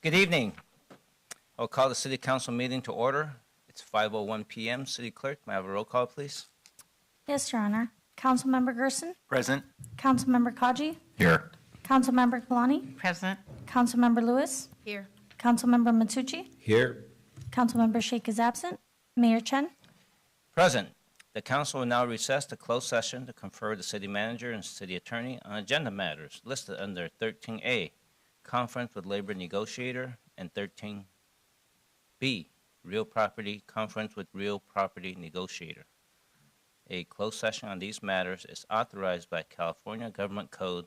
Good evening. I'll call the City Council meeting to order. It's 5:01 p.m. City Clerk, may I have a roll call, please? Yes, Your Honor. Councilmember Gerson, Present. Councilmember Kaji, Here. Councilmember Kalani. Present. Councilmember Lewis. Here. Councilmember Matucci. Here. Councilmember Sheikh is absent. Mayor Chen. Present. The council will now recess to closed session to confer with the city manager and city attorney on agenda matters listed under 13A, conference with labor negotiator, and 13B, real property, conference with real property negotiator. A closed session on these matters is authorized by California Government Code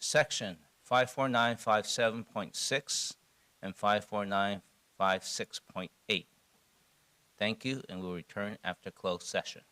Section 54957.6 and 54956.8. Thank you, and we'll return after closed session.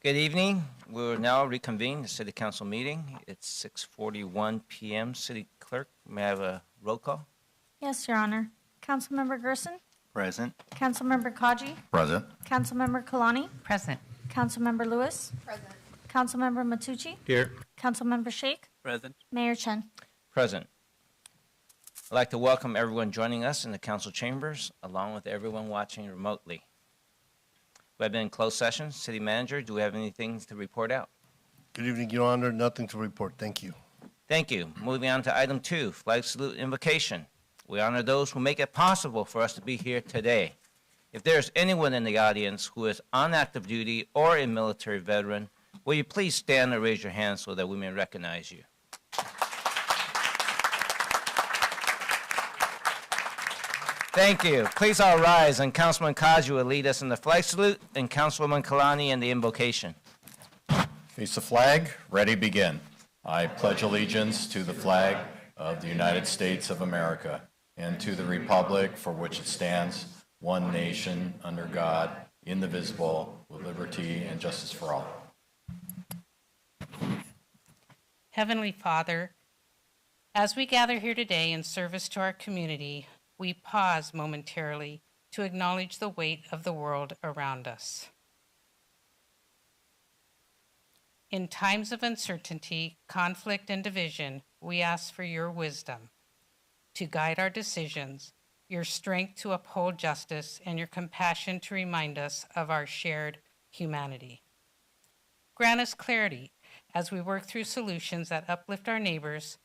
Good evening. We will now reconvene the City Council meeting. It's 6:41 p.m. City Clerk, may I have a roll call? Yes, Your Honor. Councilmember Gerson, Present. Councilmember Kaji, Present. Councilmember Kalani, Present. Councilmember Lewis, Councilmember Matucci, Here. Councilmember Sheikh, Present. Mayor Chen. Present. I'd like to welcome everyone joining us in the council chambers, along with everyone watching remotely. We have been in closed session. City Manager, do we have anything to report out? Good evening, Your Honor. Nothing to report. Thank you. Thank you. Moving on to item 2, flag salute invocation. We honor those who make it possible for us to be here today. If there's anyone in the audience who is on active duty or a military veteran, will you please stand and raise your hand so that we may recognize you? Thank you. Please all rise, and Councilman Kaji will lead us in the flag salute, and Councilwoman Kalani in the invocation. Face the flag, ready, begin. I pledge allegiance to the flag of the United States of America and to the republic for which it stands, one nation, under God, indivisible, with liberty and justice for all. Heavenly Father, as we gather here today in service to our community, we pause momentarily to acknowledge the weight of the world around us. In times of uncertainty, conflict, and division, we ask for your wisdom to guide our decisions, your strength to uphold justice, and your compassion to remind us of our shared humanity. Grant us clarity as we work through solutions that uplift our neighbors,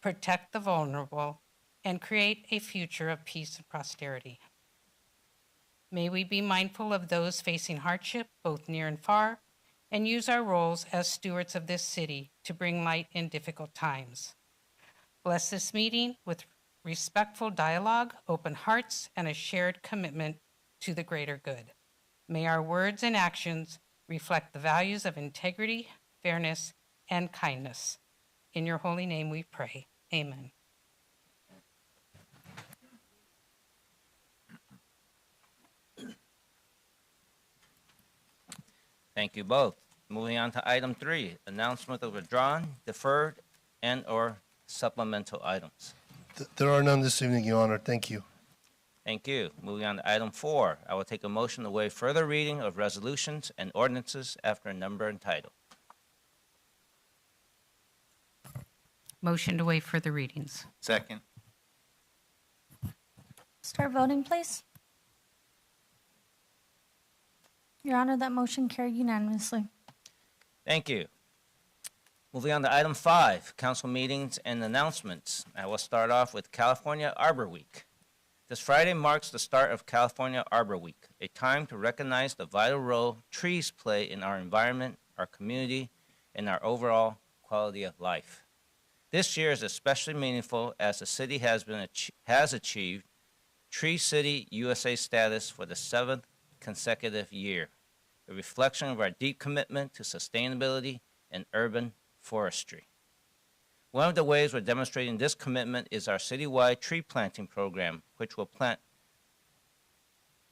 protect the vulnerable, and create a future of peace and prosperity. May we be mindful of those facing hardship, both near and far, and use our roles as stewards of this city to bring light in difficult times. Bless this meeting with respectful dialogue, open hearts, and a shared commitment to the greater good. May our words and actions reflect the values of integrity, fairness, and kindness. In your holy name we pray. Amen. Thank you both. Moving on to item 3, announcement of withdrawn, deferred, and/or supplemental items. There are none this evening, Your Honor. Thank you. Thank you. Moving on to item 4, I will take a motion to waive further reading of resolutions and ordinances after number and title. Motion to waive further readings. Second. Start voting, please. Your Honor, that motion carried unanimously. Thank you. Moving on to item 5, council meetings and announcements. I will start off with California Arbor Week. This Friday marks the start of California Arbor Week, a time to recognize the vital role trees play in our environment, our community, and our overall quality of life. This year is especially meaningful as the city has achieved Tree City USA status for the 7th consecutive year, a reflection of our deep commitment to sustainability and urban forestry. One of the ways we're demonstrating this commitment is our citywide tree planting program, which will plant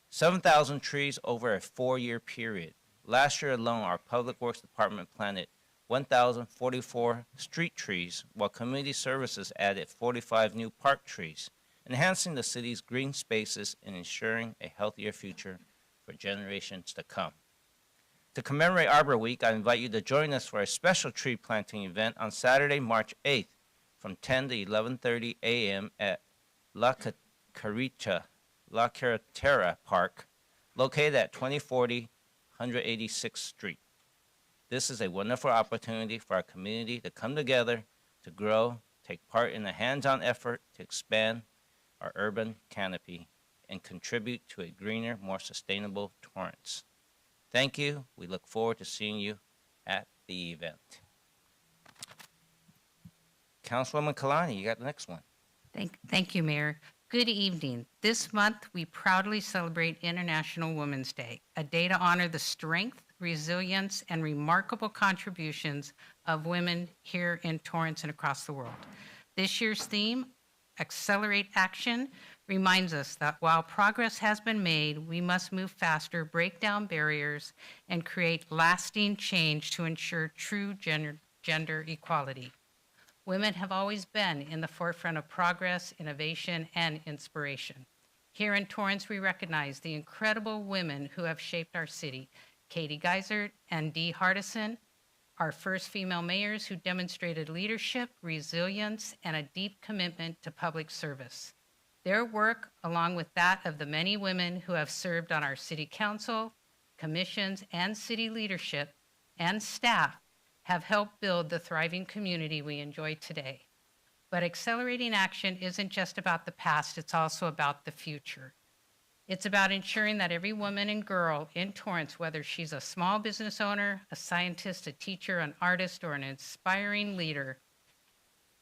7,000 trees over a 4-year period. Last year alone, our Public Works Department planted 1,044 street trees, while Community Services added 45 new park trees, enhancing the city's green spaces and ensuring a healthier future for generations to come. To commemorate Arbor Week, I invite you to join us for a special tree planting event on Saturday, March 8th from 10 to 11:30 a.m. at La Carretera Park, located at 2040 186th Street. This is a wonderful opportunity for our community to come together, to grow, take part in a hands-on effort to expand our urban canopy, and contribute to a greener, more sustainable Torrance. Thank you. We look forward to seeing you at the event. Councilwoman Kalani, you got the next one. Thank you, Mayor. Good evening. This month, we proudly celebrate International Women's Day, a day to honor the strength, resilience, and remarkable contributions of women here in Torrance and across the world. This year's theme, Accelerate Action, reminds us that while progress has been made, we must move faster, break down barriers, and create lasting change to ensure true gender equality. Women have always been in the forefront of progress, innovation, and inspiration. Here in Torrance, we recognize the incredible women who have shaped our city. Katie Geisert and Dee Hardison, our first female mayors who demonstrated leadership, resilience, and a deep commitment to public service. Their work, along with that of the many women who have served on our city council, commissions, and city leadership and staff, have helped build the thriving community we enjoy today. But accelerating action isn't just about the past, it's also about the future. It's about ensuring that every woman and girl in Torrance, whether she's a small business owner, a scientist, a teacher, an artist, or an inspiring leader,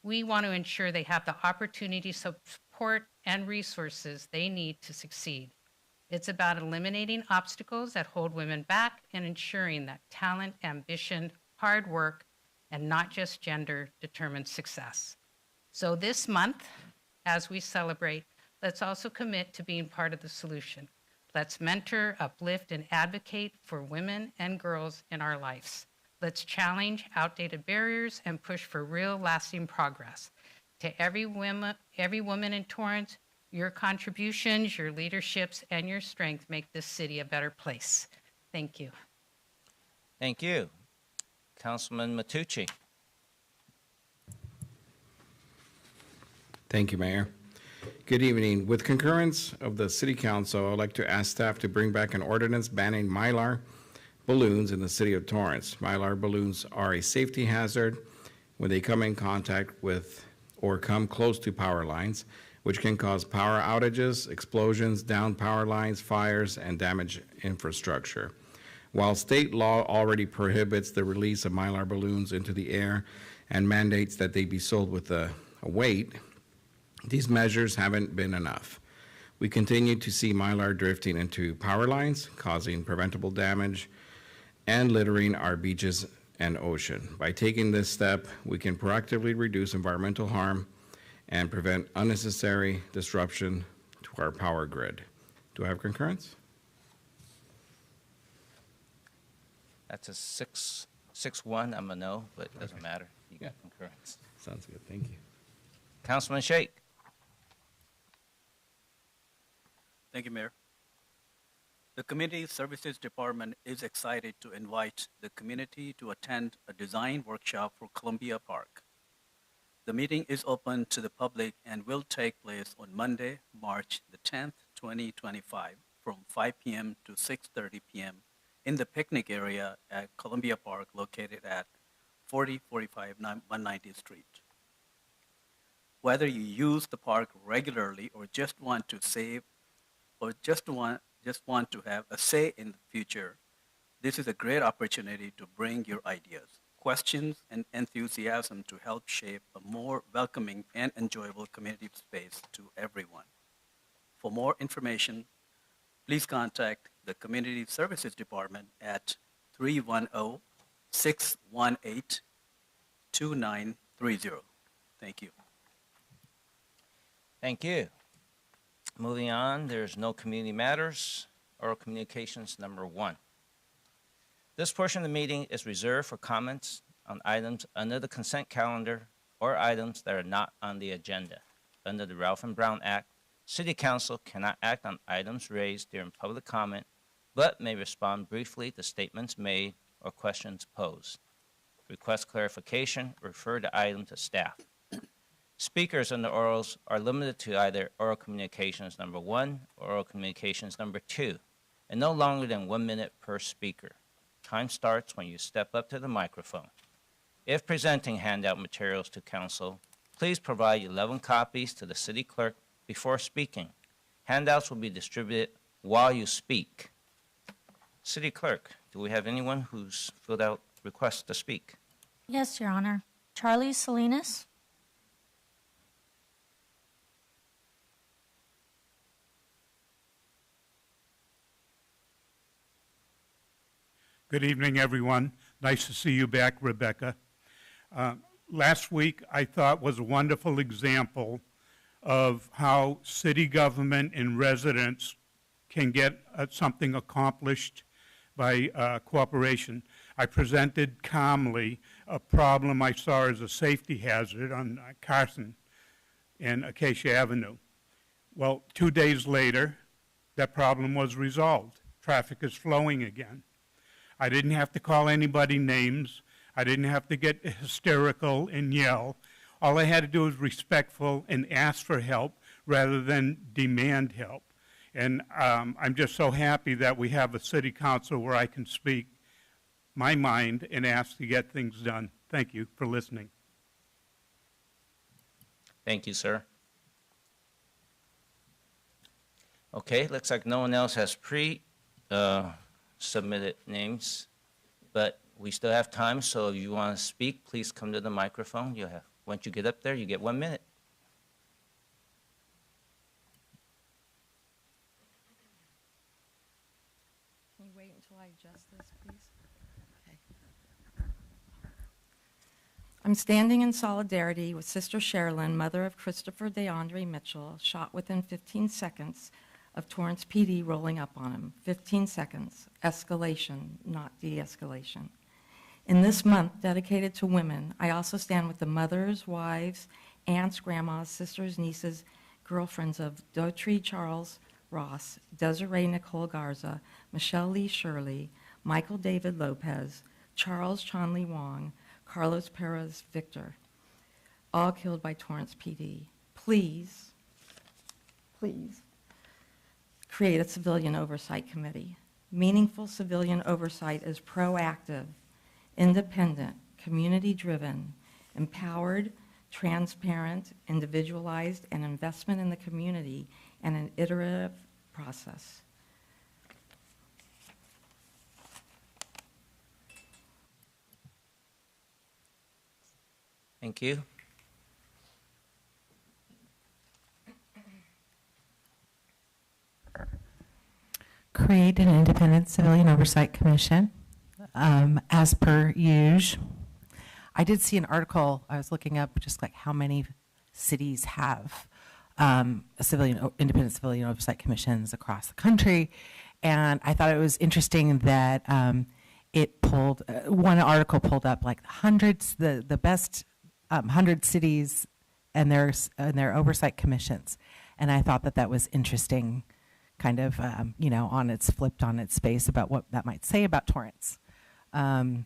we want to ensure they have the opportunity, support, and resources they need to succeed. It's about eliminating obstacles that hold women back and ensuring that talent, ambition, hard work, and not just gender determine success. So this month, as we celebrate, let's also commit to being part of the solution. Let's mentor, uplift, and advocate for women and girls in our lives. Let's challenge outdated barriers and push for real, lasting progress. To every woman in Torrance, your contributions, your leaderships, and your strength make this city a better place. Thank you. Thank you. Councilman Matucci. Thank you, Mayor. Good evening. With concurrence of the City Council, I'd like to ask staff to bring back an ordinance banning Mylar balloons in the city of Torrance. Mylar balloons are a safety hazard when they come in contact with or come close to power lines, which can cause power outages, explosions, down power lines, fires, and damage infrastructure. While state law already prohibits the release of Mylar balloons into the air and mandates that they be sold with a weight, these measures haven't been enough. We continue to see Mylar drifting into power lines, causing preventable damage and littering our beaches and ocean. By taking this step, we can proactively reduce environmental harm and prevent unnecessary disruption to our power grid. Do I have concurrence? That's a 6-1. I'm a no, but it doesn't matter. You got concurrence. Sounds good. Thank you. Councilman Sheikh. Thank you, Mayor. The Community Services Department is excited to invite the community to attend a design workshop for Columbia Park. The meeting is open to the public and will take place on Monday, March the 10th, 2025, from 5 p.m. to 6:30 p.m. in the picnic area at Columbia Park, located at 4045 190th Street. Whether you use the park regularly or just want to save or just want to have a say in the future, this is a great opportunity to bring your ideas, questions, and enthusiasm to help shape a more welcoming and enjoyable community space to everyone. For more information, please contact the Community Services Department at 310-618-2930. Thank you. Thank you. Moving on, there's no community matters. Oral communications number 1. This portion of the meeting is reserved for comments on items under the consent calendar or items that are not on the agenda. Under the Ralph and Brown Act, City Council cannot act on items raised during public comment, but may respond briefly to statements made or questions posed. Request clarification, refer the item to staff. Speakers on the orals are limited to either oral communications number 1 or oral communications number 2, and no longer than 1 minute per speaker. Time starts when you step up to the microphone. If presenting handout materials to council, please provide 11 copies to the city clerk before speaking. Handouts will be distributed while you speak. City clerk, do we have anyone who's filled out requests to speak? Yes, Your Honor. Charlie Salinas. Good evening, everyone. Nice to see you back, Rebecca. Last week, I thought, was a wonderful example of how city government and residents can get something accomplished by cooperation. I presented calmly a problem I saw as a safety hazard on Carson and Acacia Avenue. Well, 2 days later, that problem was resolved. Traffic is flowing again. I didn't have to call anybody names. I didn't have to get hysterical and yell. All I had to do was respectful and ask for help rather than demand help. And I'm just so happy that we have a city council where I can speak my mind and ask to get things done. Thank you for listening. Thank you, sir. Okay, looks like no one else has submitted names, but we still have time, so if you want to speak, please come to the microphone. Once you get up there, you get 1 minute. Can you wait until I adjust this, please? Okay. I'm standing in solidarity with Sister Sherilyn, mother of Christopher DeAndre Mitchell, shot within 15 seconds of Torrance PD rolling up on him. 15 seconds. Escalation, not de-escalation. In this month dedicated to women, I also stand with the mothers, wives, aunts, grandmas, sisters, nieces, girlfriends of Dotrie Charles Ross, Desiree Nicole Garza, Michelle Lee Shirley, Michael David Lopez, Charles Chanley Wong, Carlos Perez Victor, all killed by Torrance PD. Please, please, create a civilian oversight committee. Meaningful civilian oversight is proactive, independent, community-driven, empowered, transparent, individualized, and investment in the community and an iterative process. Thank you. Create an independent civilian oversight commission, as per usual. I did see an article, I was looking up just like how many cities have independent civilian oversight commissions across the country, and I thought it was interesting that it pulled, one article pulled up like hundreds, the best 100 cities and their oversight commissions, and I thought that was interesting, kind of, flipped on its face about what that might say about Torrance. And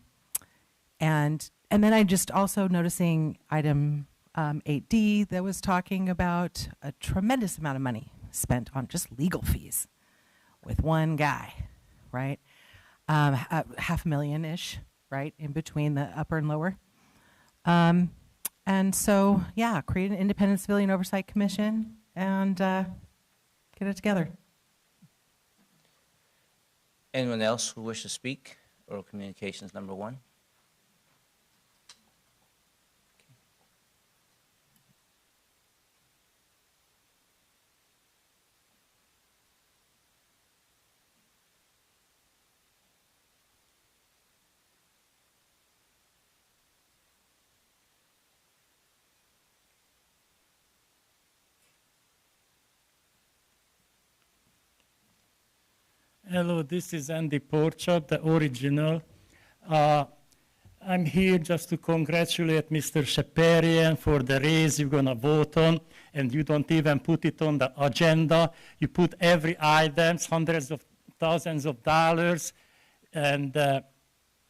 then I just also noticing item 8D that was talking about a tremendous amount of money spent on just legal fees with one guy, right? $500,000-ish, right, in between the upper and lower. And so, yeah, create an independent civilian oversight commission and get it together. Anyone else who wish to speak? Oral communications number 1. Hello, this is Andy Porchop, the original. I'm here just to congratulate Mr. Shaparian for the raise you're going to vote on, and you don't even put it on the agenda. You put every item, hundreds of thousands of dollars, and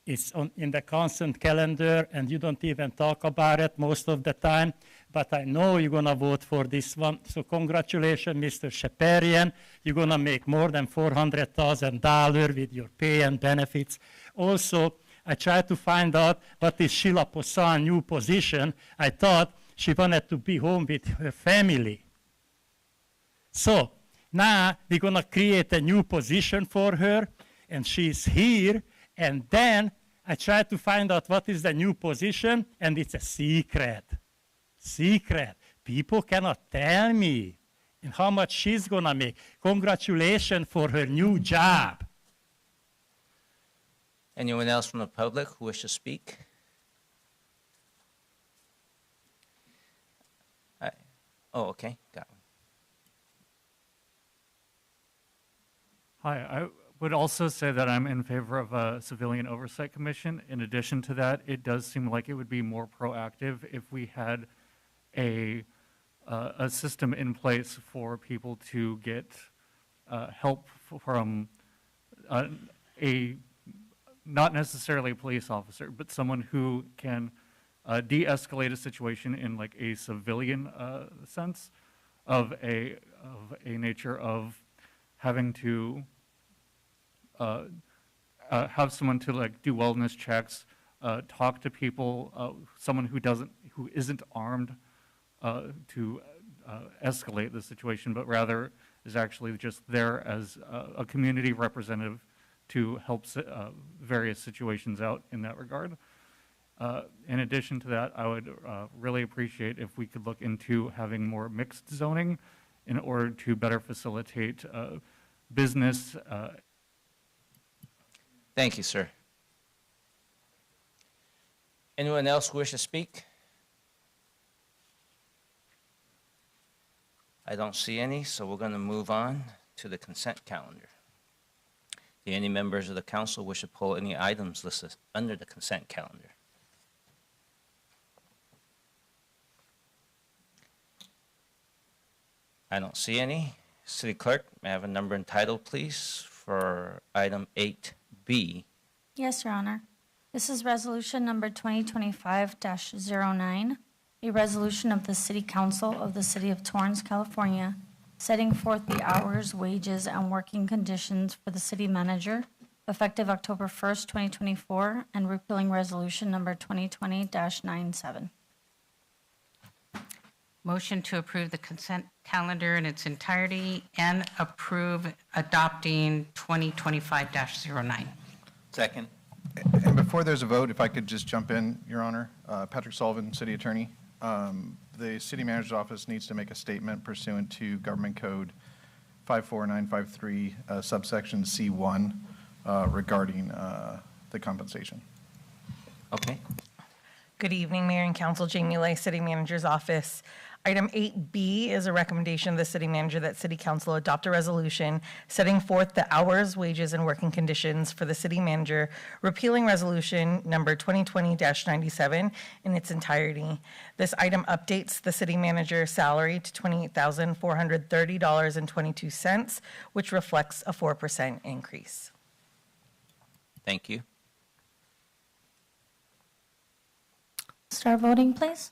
it's in the constant calendar, and you don't even talk about it most of the time. But I know you're going to vote for this one. So congratulations, Mr. Shaparian. You're going to make more than $400,000 with your pay and benefits. Also, I tried to find out what is Sheila Poussin's new position. I thought she wanted to be home with her family. So now we're going to create a new position for her, and she's here. And then I tried to find out what is the new position, and it's a secret. Secret. People cannot tell me and how much she's going to make. Congratulations for her new job. Anyone else from the public who wish to speak? Oh, okay, got it. Hi, I would also say that I'm in favor of a civilian oversight commission. In addition to that, it does seem like it would be more proactive if we had a system in place for people to get help from a, not necessarily a police officer, but someone who can de-escalate a situation in like a civilian sense of a nature of having to have someone to like do wellness checks, talk to people, someone who isn't armed to escalate the situation, but rather is actually just there as a community representative to help various situations out in that regard. In addition to that, I would really appreciate if we could look into having more mixed zoning in order to better facilitate business. Thank you, sir. Anyone else wish to speak? I don't see any, so we're going to move on to the consent calendar. Do any members of the council wish to pull any items listed under the consent calendar? I don't see any. City Clerk, may I have a number and title, please, for item 8B? Yes, Your Honor. This is resolution number 2025-09, a resolution of the City Council of the City of Torrance, California, setting forth the hours, wages, and working conditions for the city manager, effective October 1st, 2024, and repealing resolution number 2020-97. Motion to approve the consent calendar in its entirety and approve adopting 2025-09. Second. And before there's a vote, if I could just jump in, Your Honor, Patrick Sullivan, City Attorney. The City Manager's Office needs to make a statement pursuant to Government Code 54953, subsection C1, regarding the compensation. Okay. Good evening, Mayor and Council. Jamie Lay, City Manager's Office. Item 8B is a recommendation of the City Manager that City Council adopt a resolution setting forth the hours, wages, and working conditions for the City Manager, repealing resolution number 2020-97 in its entirety. This item updates the City Manager's salary to $28,430.22, which reflects a 4% increase. Thank you. Start voting, please.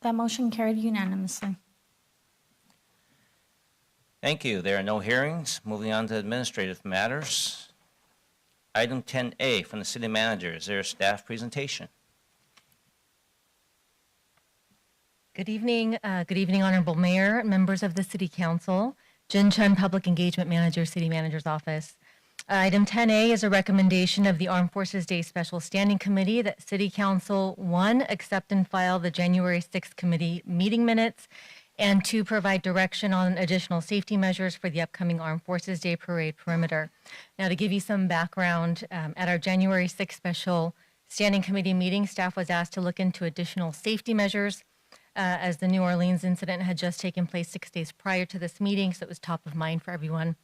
That motion carried unanimously. Thank you. There are no hearings. Moving on to administrative matters. Item 10A from the city manager. Is there a staff presentation? Good evening, Honorable Mayor, members of the City Council. Jen Chun, Public Engagement Manager, City Manager's Office. Item 10A is a recommendation of the Armed Forces Day Special Standing Committee that City Council, 1, accept and file the January 6th committee meeting minutes, and 2, provide direction on additional safety measures for the upcoming Armed Forces Day Parade perimeter. Now, to give you some background, at our January 6th Special Standing Committee meeting, staff was asked to look into additional safety measures as the New Orleans incident had just taken place 6 days prior to this meeting, so it was top of mind for everyone.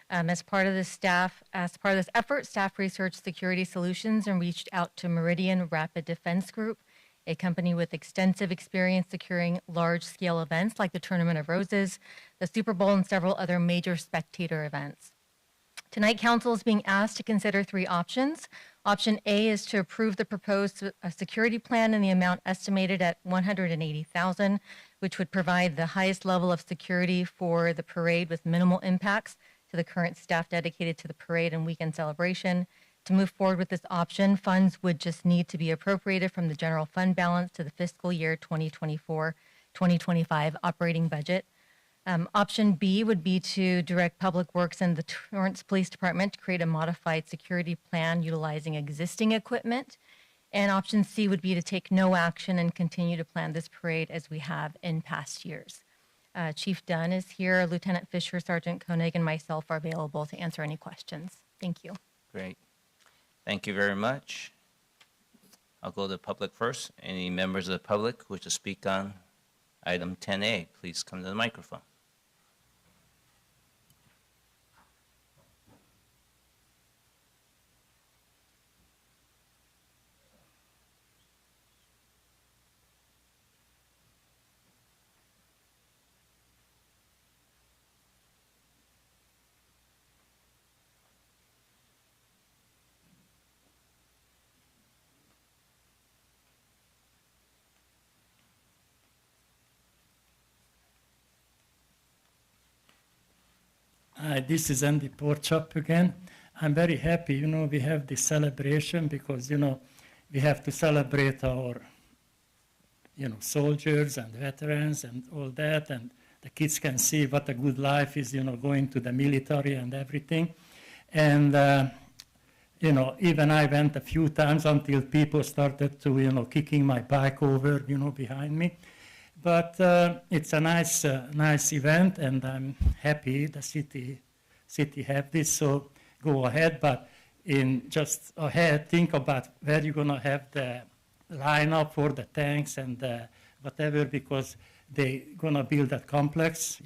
As part of this effort, staff researched security solutions and reached out to Meridian Rapid Defense Group, a company with extensive experience securing large-scale events like the Tournament of Roses, the Super Bowl, and several other major spectator events. Tonight, Council is being asked to consider 3 options. Option A is to approve the proposed security plan in the amount estimated at $180,000, which would provide the highest level of security for the parade with minimal impacts to the current staff dedicated to the parade and weekend celebration. To move forward with this option, funds would just need to be appropriated from the general fund balance to the fiscal year 2024-2025 operating budget. Option B would be to direct Public Works and the Torrance Police Department to create a modified security plan utilizing existing equipment. And option C would be to take no action and continue to plan this parade as we have in past years. Chief Dunn is here, Lieutenant Fisher, Sergeant Koenig, and myself are available to answer any questions. Thank you. Great. Thank you very much. I'll go to the public first. Any members of the public who wish to speak on item 10A, please come to the microphone. This is Andy Porchop again. I'm very happy, we have this celebration because, we have to celebrate our, soldiers and veterans and all that, and the kids can see what a good life is, going to the military and everything. And, even I went a few times until people started to, kicking my bike over, behind me. But it's a nice event, and I'm happy the city have this. So go ahead, but just ahead, think about where you're gonna have the lineup for the tanks and whatever, because they're gonna build that complex,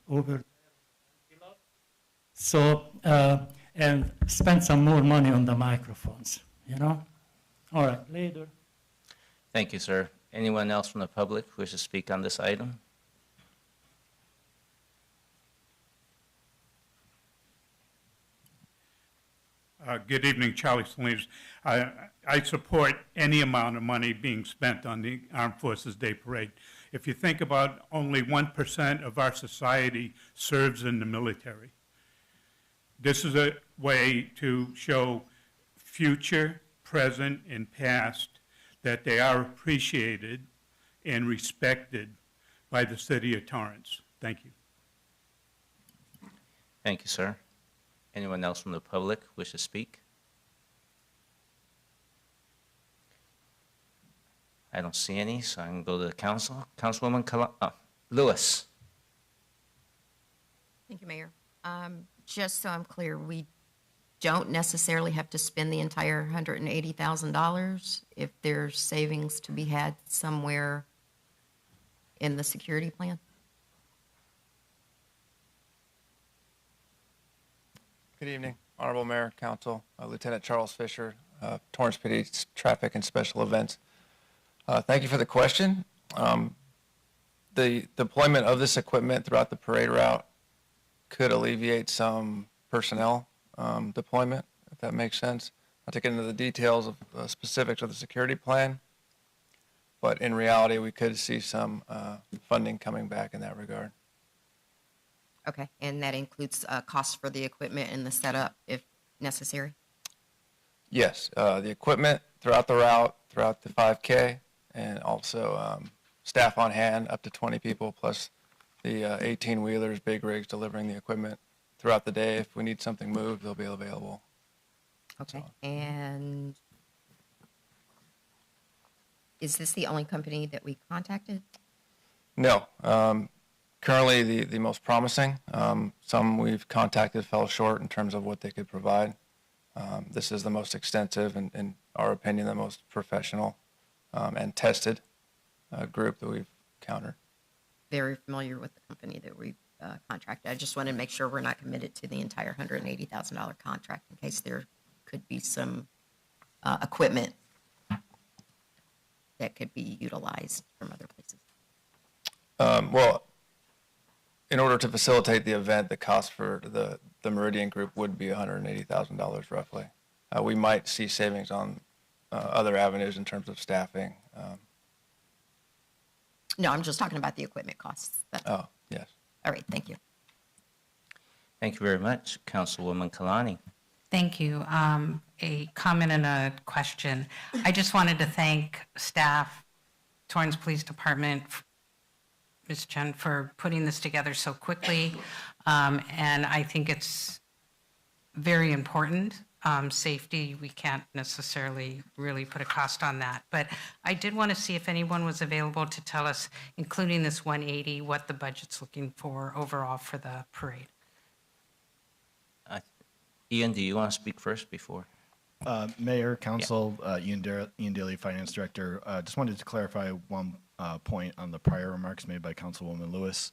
over. So and spend some more money on the microphones, All right, later. Thank you, sir. Anyone else from the public who wishes to speak on this item? Good evening, Charlie Salinas. I support any amount of money being spent on the Armed Forces Day Parade. If you think about only 1% of our society serves in the military. This is a way to show future, present, and past that they are appreciated and respected by the city of Torrance. Thank you. Thank you, sir. Anyone else from the public wish to speak? I don't see any, so I can go to the council. Councilwoman Lewis. Thank you, Mayor. Just so I'm clear, we don't necessarily have to spend the entire $180,000 if there's savings to be had somewhere in the security plan? Good evening, Honorable Mayor, Council, Lieutenant Charles Fisher, Torrance PD Traffic and Special Events. Thank you for the question. The deployment of this equipment throughout the parade route could alleviate some personnel deployment, if that makes sense. Not to get into the details of specifics of the security plan, but in reality, we could see some funding coming back in that regard. Okay, and that includes costs for the equipment and the setup if necessary? Yes, the equipment throughout the route, throughout the 5K, and also staff on hand, up to 20 people, plus the 18-wheelers, big rigs delivering the equipment throughout the day. If we need something moved, they'll be available. Okay, and is this the only company that we contacted? No. Currently, the most promising. Some we've contacted fell short in terms of what they could provide. This is the most extensive and, in our opinion, the most professional and tested group that we've encountered. Very familiar with the company that we contracted. I just wanted to make sure we're not committed to the entire $180,000 contract in case there could be some equipment that could be utilized from other places. Well, in order to facilitate the event, the cost for the Meridian Group would be $180,000 roughly. We might see savings on other avenues in terms of staffing. No, I'm just talking about the equipment costs. Oh, yes. All right, thank you. Thank you very much. Councilwoman Kalani. Thank you. A comment and a question. I just wanted to thank staff, Torrance Police Department, Ms. Chen, for putting this together so quickly. And I think it's very important. Safety, we can't necessarily really put a cost on that. But I did want to see if anyone was available to tell us, including this 180, what the budget's looking for overall for the parade. Ian, do you want to speak first before? Mayor, Council, Ian Daly, Finance Director. Just wanted to clarify one point on the prior remarks made by Councilwoman Lewis.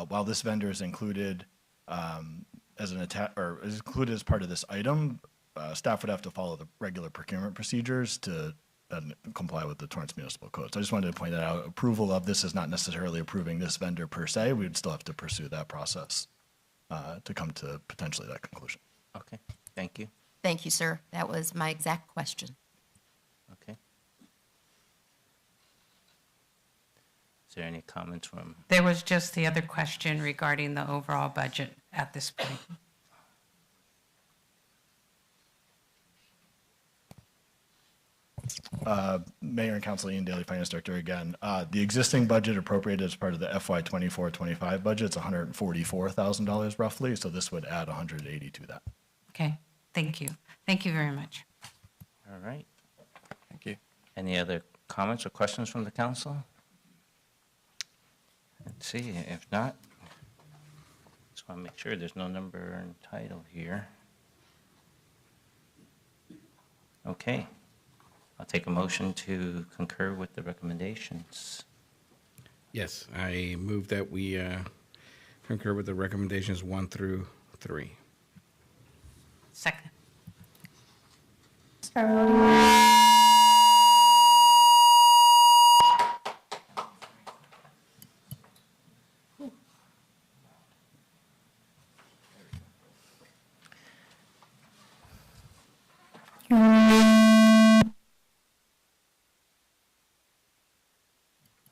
While this vendor is included as is included as part of this item, staff would have to follow the regular procurement procedures to comply with the Torrance Municipal Code. So I just wanted to point that out. Approval of this is not necessarily approving this vendor per se. We would still have to pursue that process to come to potentially that conclusion. Okay, thank you. Thank you, sir. That was my exact question. Okay. Is there any comments from? There was just the other question regarding the overall budget at this point. Mayor and Council, Ian Daly, Finance Director again. The existing budget appropriated as part of the FY 24-25 budget is $144,000 roughly, so this would add 180 to that. Okay, thank you. Thank you very much. All right. Thank you. Any other comments or questions from the council? Let's see, if not, just want to make sure there's no number and title here. Okay, I'll take a motion to concur with the recommendations. Yes, I move that we concur with the recommendations 1 through 3. Second. Start voting.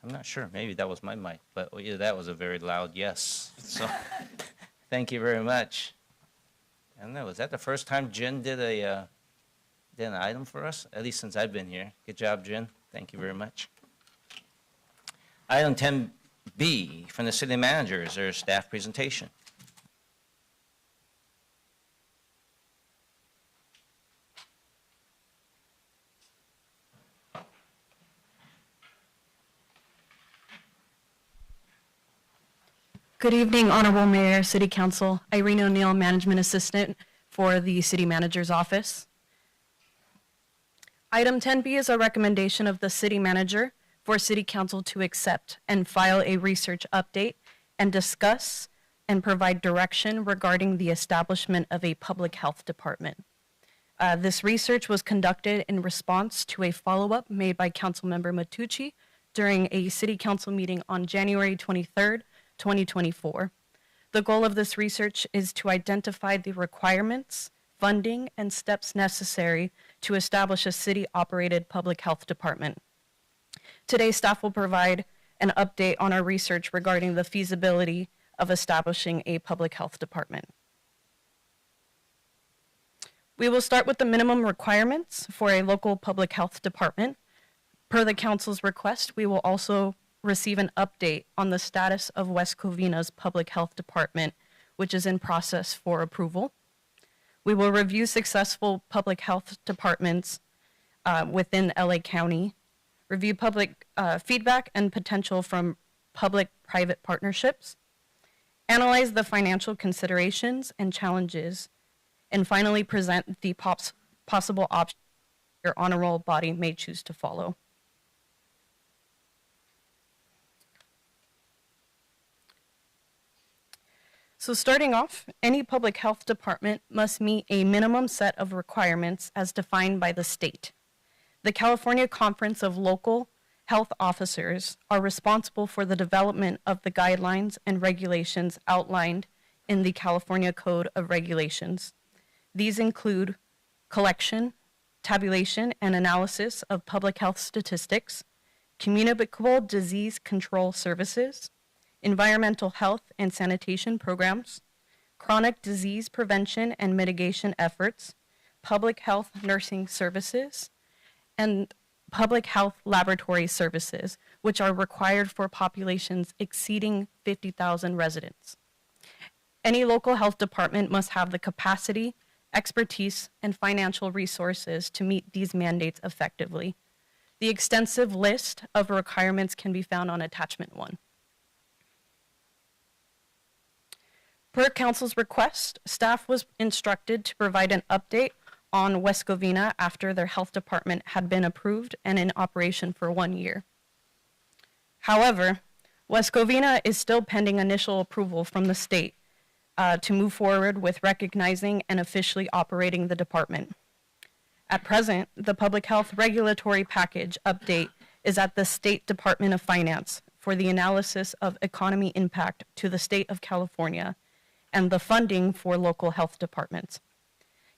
I'm not sure, maybe that was my mic, but yeah, that was a very loud yes. So, thank you very much. I don't know, was that the first time Jen did an item for us? At least since I've been here. Good job, Jen. Thank you very much. Item 10B from the city manager, is there a staff presentation? Good evening, Honorable Mayor, City Council. Irene O'Neill, Management Assistant for the City Manager's Office. Item 10B is a recommendation of the City Manager for City Council to accept and file a research update and discuss and provide direction regarding the establishment of a public health department. This research was conducted in response to a follow-up made by Councilmember Matucci during a City Council meeting on January 23rd, 2024. The goal of this research is to identify the requirements, funding, and steps necessary to establish a city-operated public health department. Today, staff will provide an update on our research regarding the feasibility of establishing a public health department. We will start with the minimum requirements for a local public health department. Per the council's request, we will also receive an update on the status of West Covina's public health department, which is in process for approval. We will review successful public health departments within LA County, review public feedback and potential from public-private partnerships, analyze the financial considerations and challenges, and finally present the possible options your honor roll body may choose to follow. So starting off, any public health department must meet a minimum set of requirements as defined by the state. The California Conference of Local Health Officers are responsible for the development of the guidelines and regulations outlined in the California Code of Regulations. These include collection, tabulation, and analysis of public health statistics, communicable disease control services, environmental health and sanitation programs, chronic disease prevention and mitigation efforts, public health nursing services, and public health laboratory services, which are required for populations exceeding 50,000 residents. Any local health department must have the capacity, expertise, and financial resources to meet these mandates effectively. The extensive list of requirements can be found on attachment 1. Per council's request, staff was instructed to provide an update on West Covina after their health department had been approved and in operation for 1 year. However, West Covina is still pending initial approval from the state to move forward with recognizing and officially operating the department. At present, the public health regulatory package update is at the State Department of Finance for the analysis of economy impact to the state of California and the funding for local health departments.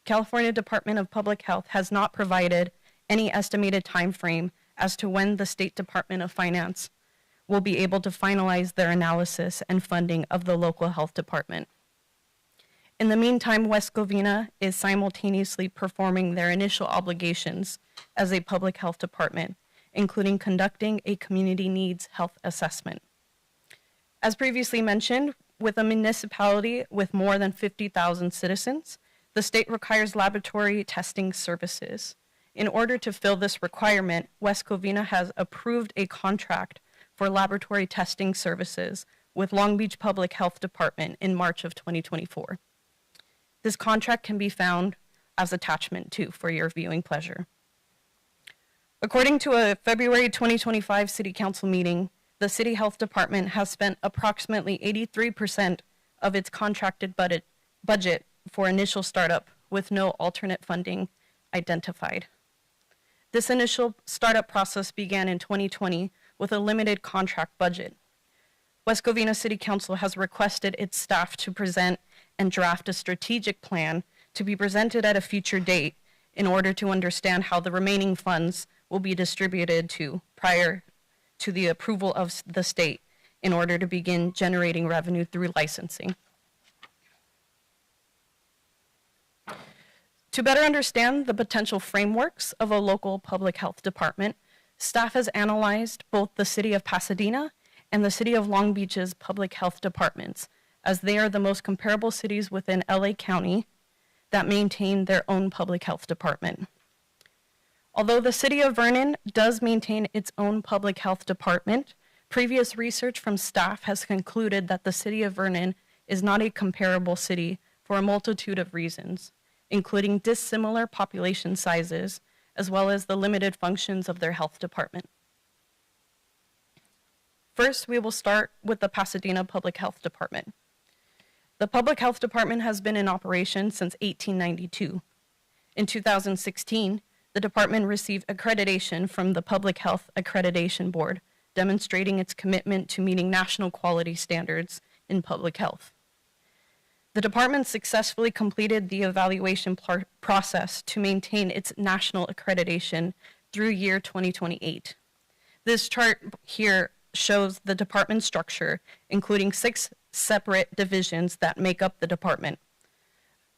California Department of Public Health has not provided any estimated time frame as to when the State Department of Finance will be able to finalize their analysis and funding of the local health department. In the meantime, West Covina is simultaneously performing their initial obligations as a public health department, including conducting a community needs health assessment. As previously mentioned, with a municipality with more than 50,000 citizens, the state requires laboratory testing services. In order to fill this requirement, West Covina has approved a contract for laboratory testing services with Long Beach Public Health Department in March of 2024. This contract can be found as attachment 2 for your viewing pleasure. According to a February 2025 City Council meeting, the City Health Department has spent approximately 83% of its contracted budget for initial startup with no alternate funding identified. This initial startup process began in 2020 with a limited contract budget. West Covina City Council has requested its staff to present and draft a strategic plan to be presented at a future date in order to understand how the remaining funds will be distributed to prior to the approval of the state in order to begin generating revenue through licensing. To better understand the potential frameworks of a local public health department, staff has analyzed both the City of Pasadena and the City of Long Beach's public health departments, as they are the most comparable cities within LA County that maintain their own public health department. Although the City of Vernon does maintain its own public health department, previous research from staff has concluded that the City of Vernon is not a comparable city for a multitude of reasons, including dissimilar population sizes, as well as the limited functions of their health department. First, we will start with the Pasadena Public Health Department. The Public Health Department has been in operation since 1892. In 2016, the department received accreditation from the Public Health Accreditation Board, demonstrating its commitment to meeting national quality standards in public health. The department successfully completed the evaluation process to maintain its national accreditation through year 2028. This chart here shows the department structure, including 6 separate divisions that make up the department.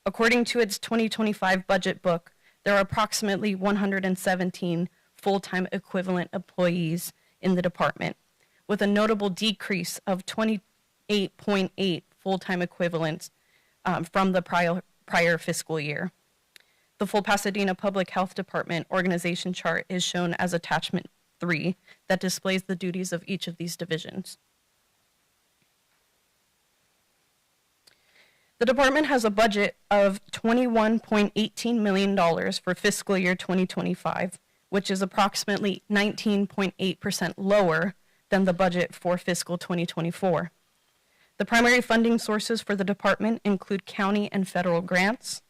According to its 2025 budget book, there are approximately 117 full-time equivalent employees in the department, with a notable decrease of 28.8 full-time equivalents from the prior fiscal year. The full Pasadena Public Health Department organization chart is shown as attachment 3 that displays the duties of each of these divisions. The department has a budget of $21.18 million for fiscal year 2025, which is approximately 19.8% lower than the budget for fiscal 2024. The primary funding sources for the department include county and federal grants,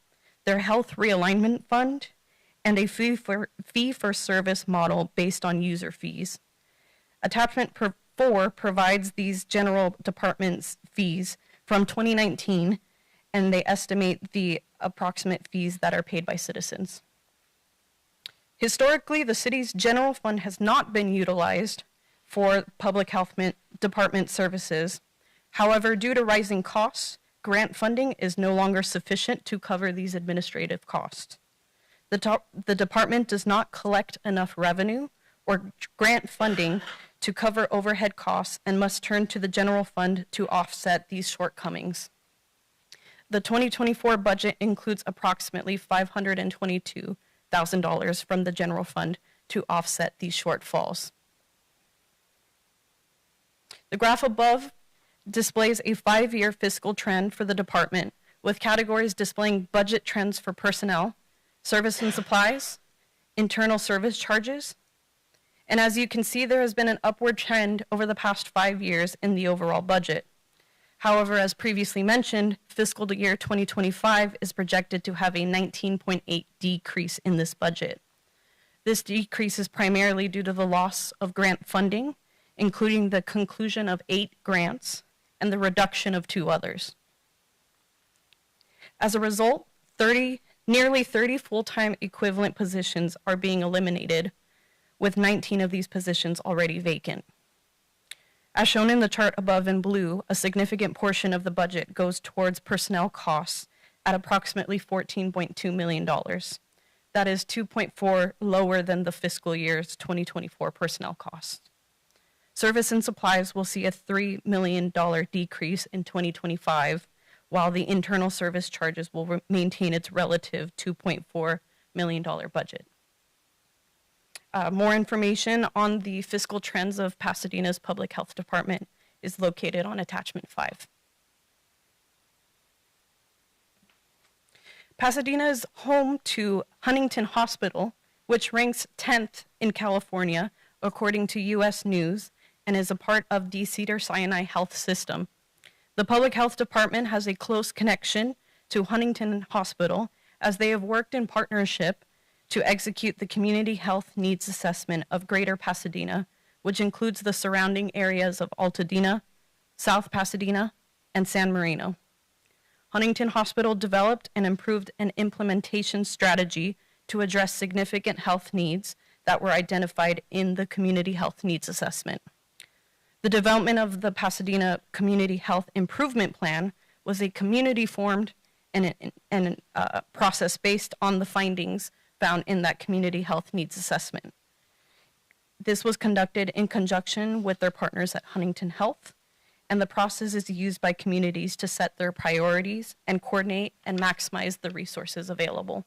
their health realignment fund, and a fee-for-service model based on user fees. Attachment 4 provides these general department's fees from 2019, and they estimate the approximate fees that are paid by citizens. Historically, the city's general fund has not been utilized for public health department services. However, due to rising costs, grant funding is no longer sufficient to cover these administrative costs. The department does not collect enough revenue or grant funding to cover overhead costs and must turn to the general fund to offset these shortcomings. The 2024 budget includes approximately $522,000 from the general fund to offset these shortfalls. The graph above displays a 5-year fiscal trend for the department, with categories displaying budget trends for personnel, service and supplies, internal service charges, and as you can see, there has been an upward trend over the past 5 years in the overall budget. However, as previously mentioned, fiscal year 2025 is projected to have a 19.8% decrease in this budget. This decrease is primarily due to the loss of grant funding, including the conclusion of 8 grants and the reduction of 2 others. As a result, nearly 30 full-time equivalent positions are being eliminated, with 19 of these positions already vacant. As shown in the chart above in blue, a significant portion of the budget goes towards personnel costs at approximately $14.2 million. That is 2.4 lower than the fiscal year's 2024 personnel costs. Service and supplies will see a $3 million decrease in 2025, while the internal service charges will maintain its relative $2.4 million budget. More information on the fiscal trends of Pasadena's Public Health Department is located on attachment 5. Pasadena is home to Huntington Hospital, which ranks 10th in California, according to U.S. News, and is a part of the Cedars-Sinai Health System. The Public Health Department has a close connection to Huntington Hospital, as they have worked in partnership to execute the Community Health Needs Assessment of Greater Pasadena, which includes the surrounding areas of Altadena, South Pasadena, and San Marino. Huntington Hospital developed and improved an implementation strategy to address significant health needs that were identified in the Community Health Needs Assessment. The development of the Pasadena Community Health Improvement Plan was a community-formed and process based on the findings found in that Community Health Needs Assessment. This was conducted in conjunction with their partners at Huntington Health, and the process is used by communities to set their priorities and coordinate and maximize the resources available.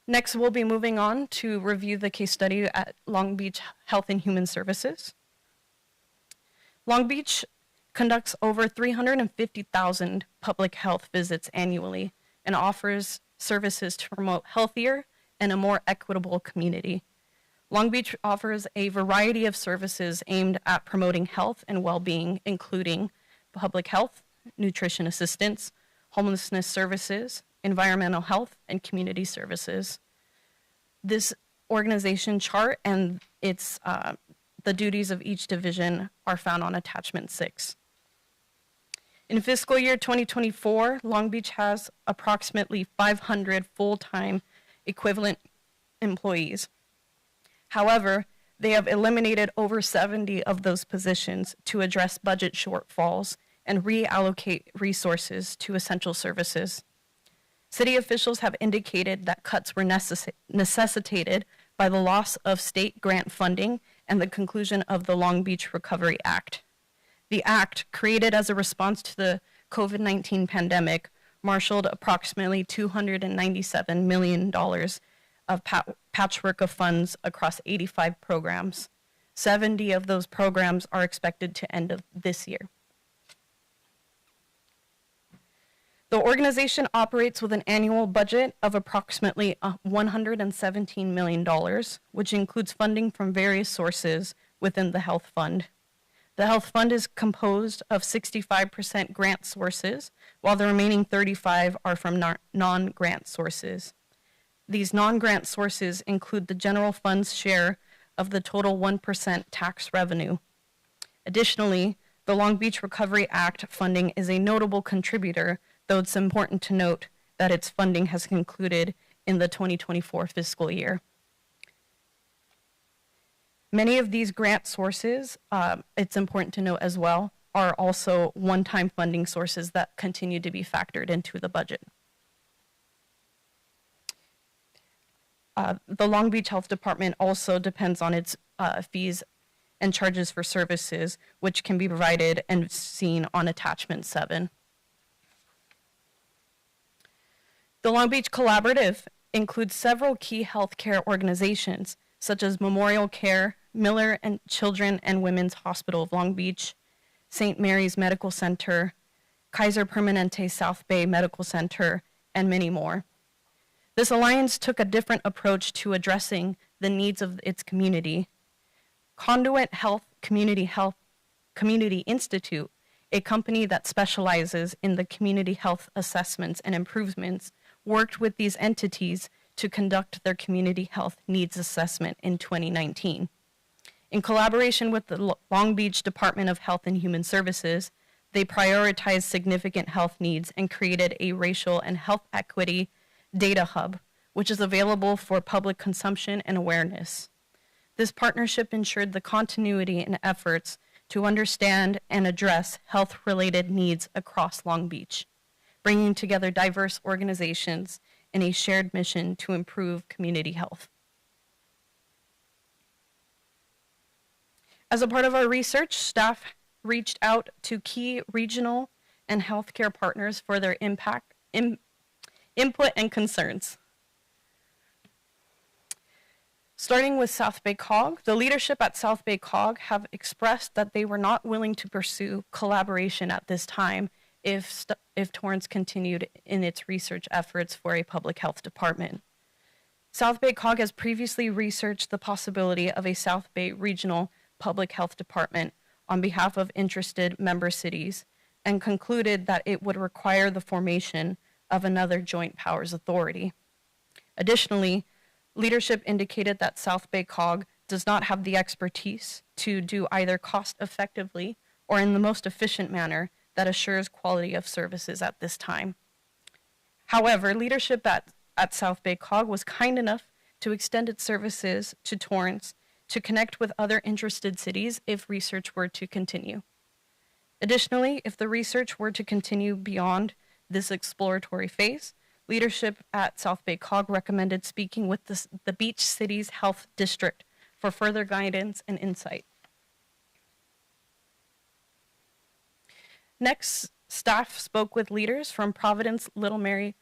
Next, we'll be moving on to review the case study at Long Beach Health and Human Services. Long Beach conducts over 350,000 public health visits annually and offers services to promote healthier and a more equitable community. Long Beach offers a variety of services aimed at promoting health and well-being, including public health, nutrition assistance, homelessness services, environmental health, and community services. This organization chart and the duties of each division are found on attachment 6. In fiscal year 2024, Long Beach has approximately 500 full-time equivalent employees. However, they have eliminated over 70 of those positions to address budget shortfalls and reallocate resources to essential services. City officials have indicated that cuts were necessitated by the loss of state grant funding and the conclusion of the Long Beach Recovery Act. The act, created as a response to the COVID-19 pandemic, marshaled approximately $297 million of patchwork of funds across 85 programs. 70 of those programs are expected to end of this year. The organization operates with an annual budget of approximately $117 million, which includes funding from various sources within the Health Fund. The Health Fund is composed of 65% grant sources, while the remaining 35% are from non-grant sources. These non-grant sources include the general fund's share of the total 1% tax revenue. Additionally, the Long Beach Recovery Act funding is a notable contributor, though it's important to note that its funding has concluded in the 2024 fiscal year. Many of these grant sources, it's important to note as well, are also one-time funding sources that continue to be factored into the budget. The Long Beach Health Department also depends on its fees and charges for services, which can be provided and seen on attachment 7. The Long Beach Collaborative includes several key healthcare organizations, such as Memorial Care, Miller and Children and Women's Hospital of Long Beach, St. Mary's Medical Center, Kaiser Permanente South Bay Medical Center, and many more. This alliance took a different approach to addressing the needs of its community. Conduit Community Institute, a company that specializes in the community health assessments and improvements, worked with these entities to conduct their community health needs assessment in 2019. In collaboration with the Long Beach Department of Health and Human Services, they prioritized significant health needs and created a racial and health equity data hub, which is available for public consumption and awareness. This partnership ensured the continuity and efforts to understand and address health-related needs across Long Beach, bringing together diverse organizations in a shared mission to improve community health. As a part of our research, staff reached out to key regional and healthcare partners for their input and concerns. Starting with South Bay COG, the leadership at South Bay COG have expressed that they were not willing to pursue collaboration at this time if Torrance continued in its research efforts for a public health department. South Bay COG has previously researched the possibility of a South Bay regional public health department on behalf of interested member cities and concluded that it would require the formation of another joint powers authority. Additionally, leadership indicated that South Bay COG does not have the expertise to do either cost effectively or in the most efficient manner that assures quality of services at this time. However, leadership at South Bay COG was kind enough to extend its services to Torrance to connect with other interested cities if research were to continue. Additionally, if the research were to continue beyond this exploratory phase, leadership at South Bay COG recommended speaking with the Beach Cities Health District for further guidance and insight. Next, staff spoke with leaders from Providence Little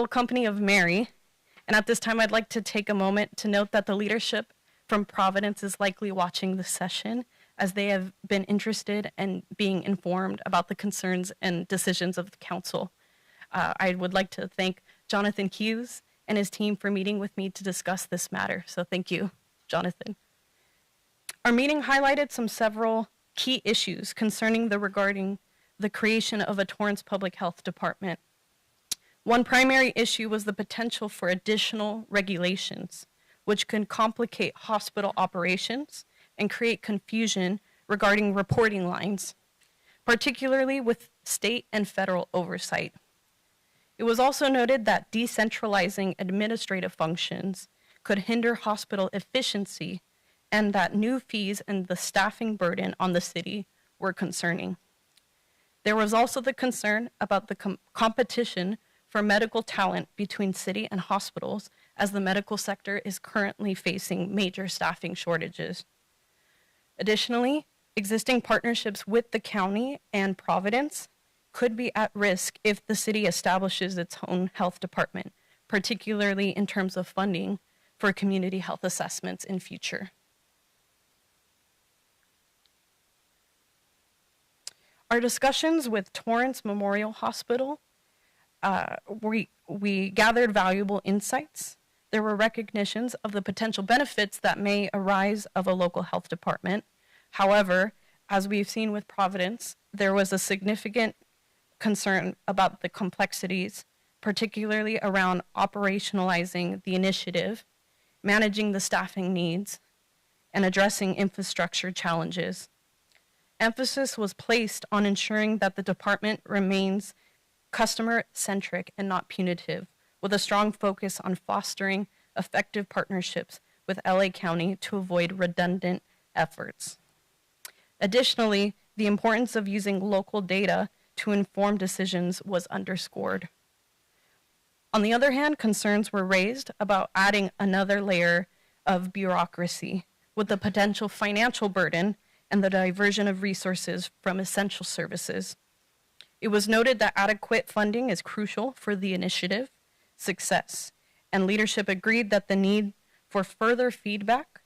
Company of Mary, and at this time I'd like to take a moment to note that the leadership from Providence is likely watching this session, as they have been interested in being informed about the concerns and decisions of the council. I would like to thank Jonathan Hughes and his team for meeting with me to discuss this matter. So thank you, Jonathan. Our meeting highlighted several key issues regarding the creation of a Torrance Public Health Department. One primary issue was the potential for additional regulations, which can complicate hospital operations and create confusion regarding reporting lines, particularly with state and federal oversight. It was also noted that decentralizing administrative functions could hinder hospital efficiency and that new fees and the staffing burden on the city were concerning. There was also the concern about the competition for medical talent between city and hospitals, as the medical sector is currently facing major staffing shortages. Additionally, existing partnerships with the county and Providence could be at risk if the city establishes its own health department, particularly in terms of funding for community health assessments in future. Our discussions with Torrance Memorial Hospital, we gathered valuable insights. There were recognitions of the potential benefits that may arise of a local health department. However, as we've seen with Providence, there was a significant concern about the complexities, particularly around operationalizing the initiative, managing the staffing needs, and addressing infrastructure challenges. Emphasis was placed on ensuring that the department remains customer-centric and not punitive, with a strong focus on fostering effective partnerships with LA County to avoid redundant efforts. Additionally, the importance of using local data to inform decisions was underscored. On the other hand, concerns were raised about adding another layer of bureaucracy with the potential financial burden and the diversion of resources from essential services. It was noted that adequate funding is crucial for the initiative success, and leadership agreed that the need for further feedback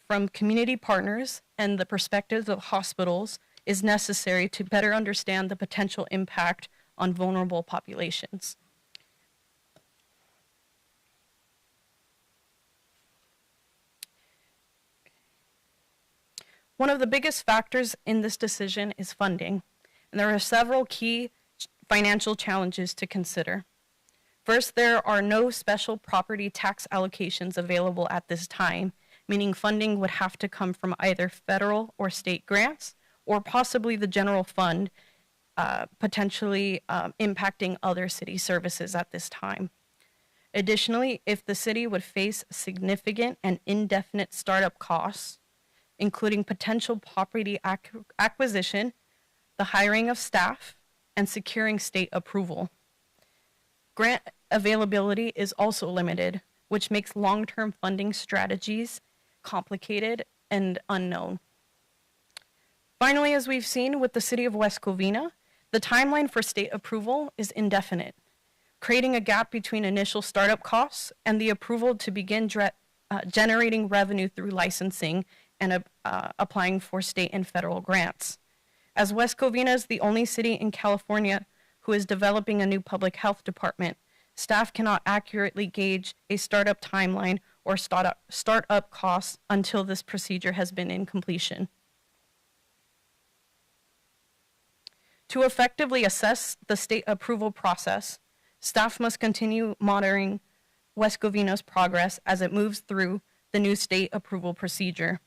from community partners and the perspectives of hospitals is necessary to better understand the potential impact on vulnerable populations. One of the biggest factors in this decision is funding, and there are several key financial challenges to consider. First, there are no special property tax allocations available at this time, meaning funding would have to come from either federal or state grants or possibly the general fund, potentially impacting other city services at this time. Additionally, if the city would face significant and indefinite startup costs, including potential property acquisition, the hiring of staff, and securing state approval. Grant availability is also limited, which makes long-term funding strategies complicated and unknown. Finally, as we've seen with the city of West Covina, the timeline for state approval is indefinite, creating a gap between initial startup costs and the approval to begin generating revenue through licensing and applying for state and federal grants. As West Covina is the only city in California who is developing a new public health department, staff cannot accurately gauge a startup timeline or startup costs until this procedure has been in completion. To effectively assess the state approval process, staff must continue monitoring West Covina's progress as it moves through the new state approval procedure.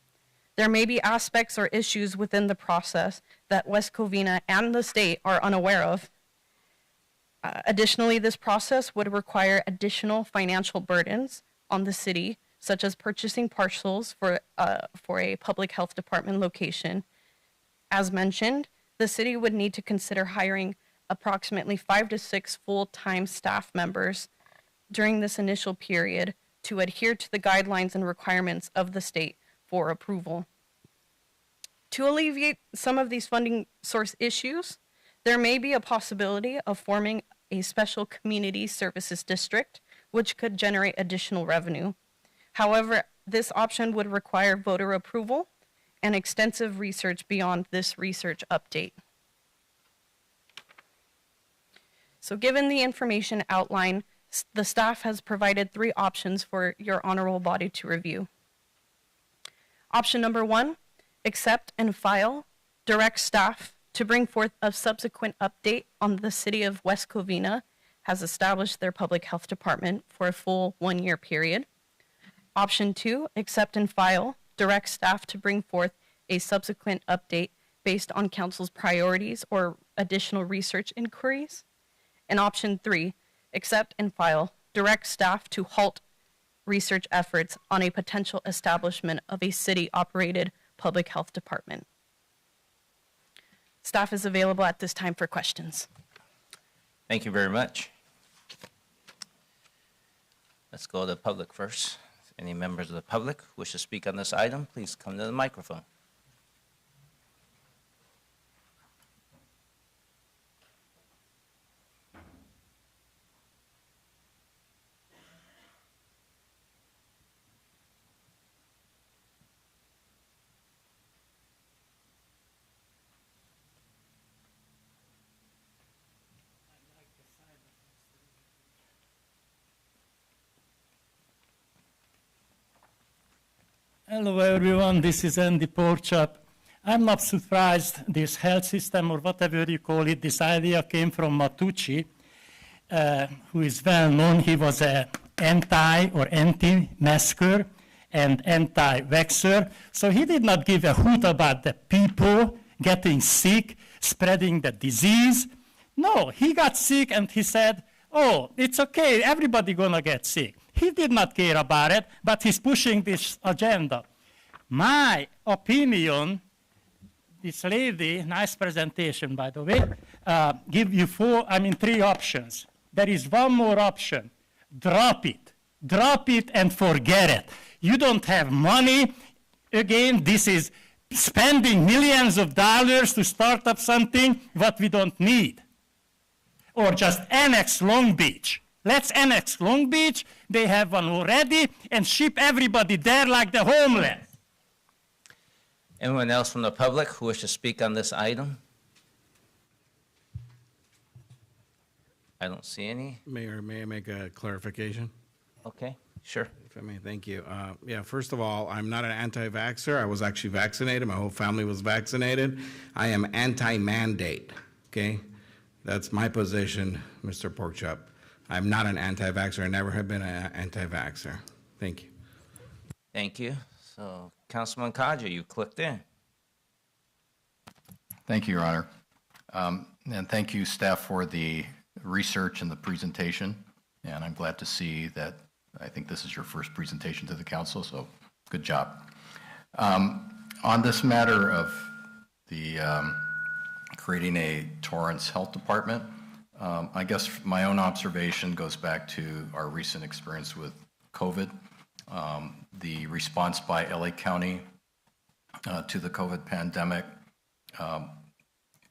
There may be aspects or issues within the process that West Covina and the state are unaware of. Additionally, this process would require additional financial burdens on the city, such as purchasing parcels for a public health department location. As mentioned, the city would need to consider hiring approximately 5 to 6 full-time staff members during this initial period to adhere to the guidelines and requirements of the state for approval. To alleviate some of these funding source issues, there may be a possibility of forming a special community services district, which could generate additional revenue. However, this option would require voter approval and extensive research beyond this research update. So given the information outlined, the staff has provided 3 options for your honorable body to review. Option number 1, accept and file, direct staff to bring forth a subsequent update on the city of West Covina has established their public health department for a full 1-year period. Option 2, accept and file, direct staff to bring forth a subsequent update based on council's priorities or additional research inquiries. And option 3, accept and file, direct staff to halt research efforts on a potential establishment of a city-operated public health department. Staff is available at this time for questions. Thank you very much. Let's go to the public first. Any members of the public who wish to speak on this item, please come to the microphone. Hello everyone, this is Andy Porchap. I'm not surprised this health system or whatever you call it, this idea came from Matucci, who is well known. He was an anti-masker and anti-vaxxer. So he did not give a hoot about the people getting sick, spreading the disease. No, he got sick and he said, oh, it's okay, everybody gonna get sick. He did not care about it, but he's pushing this agenda. My opinion, this lady, nice presentation, by the way, give you 3 options. There is one more option. Drop it. Drop it and forget it. You don't have money. Again, this is spending millions of dollars to start up something what we don't need. Or just annex Long Beach. Let's annex Long Beach. They have one already, and ship everybody there like the homeless. Anyone else from the public who wish to speak on this item? I don't see any. Mayor, may I make a clarification? Okay, sure. If I may, thank you. Yeah, first of all, I'm not an anti-vaxxer. I was actually vaccinated. My whole family was vaccinated. I am anti-mandate, okay? That's my position, Mr. Porkchop. I'm not an anti-vaxxer. I never have been an anti-vaxxer. Thank you. Thank you. So, Councilman Kaja, you clicked in. Thank you, Your Honor. And thank you, staff, for the research and the presentation. And I'm glad to see that I think this is your first presentation to the council, so good job. On this matter of the creating a Torrance Health Department, I guess my own observation goes back to our recent experience with COVID. The response by LA County to the COVID pandemic,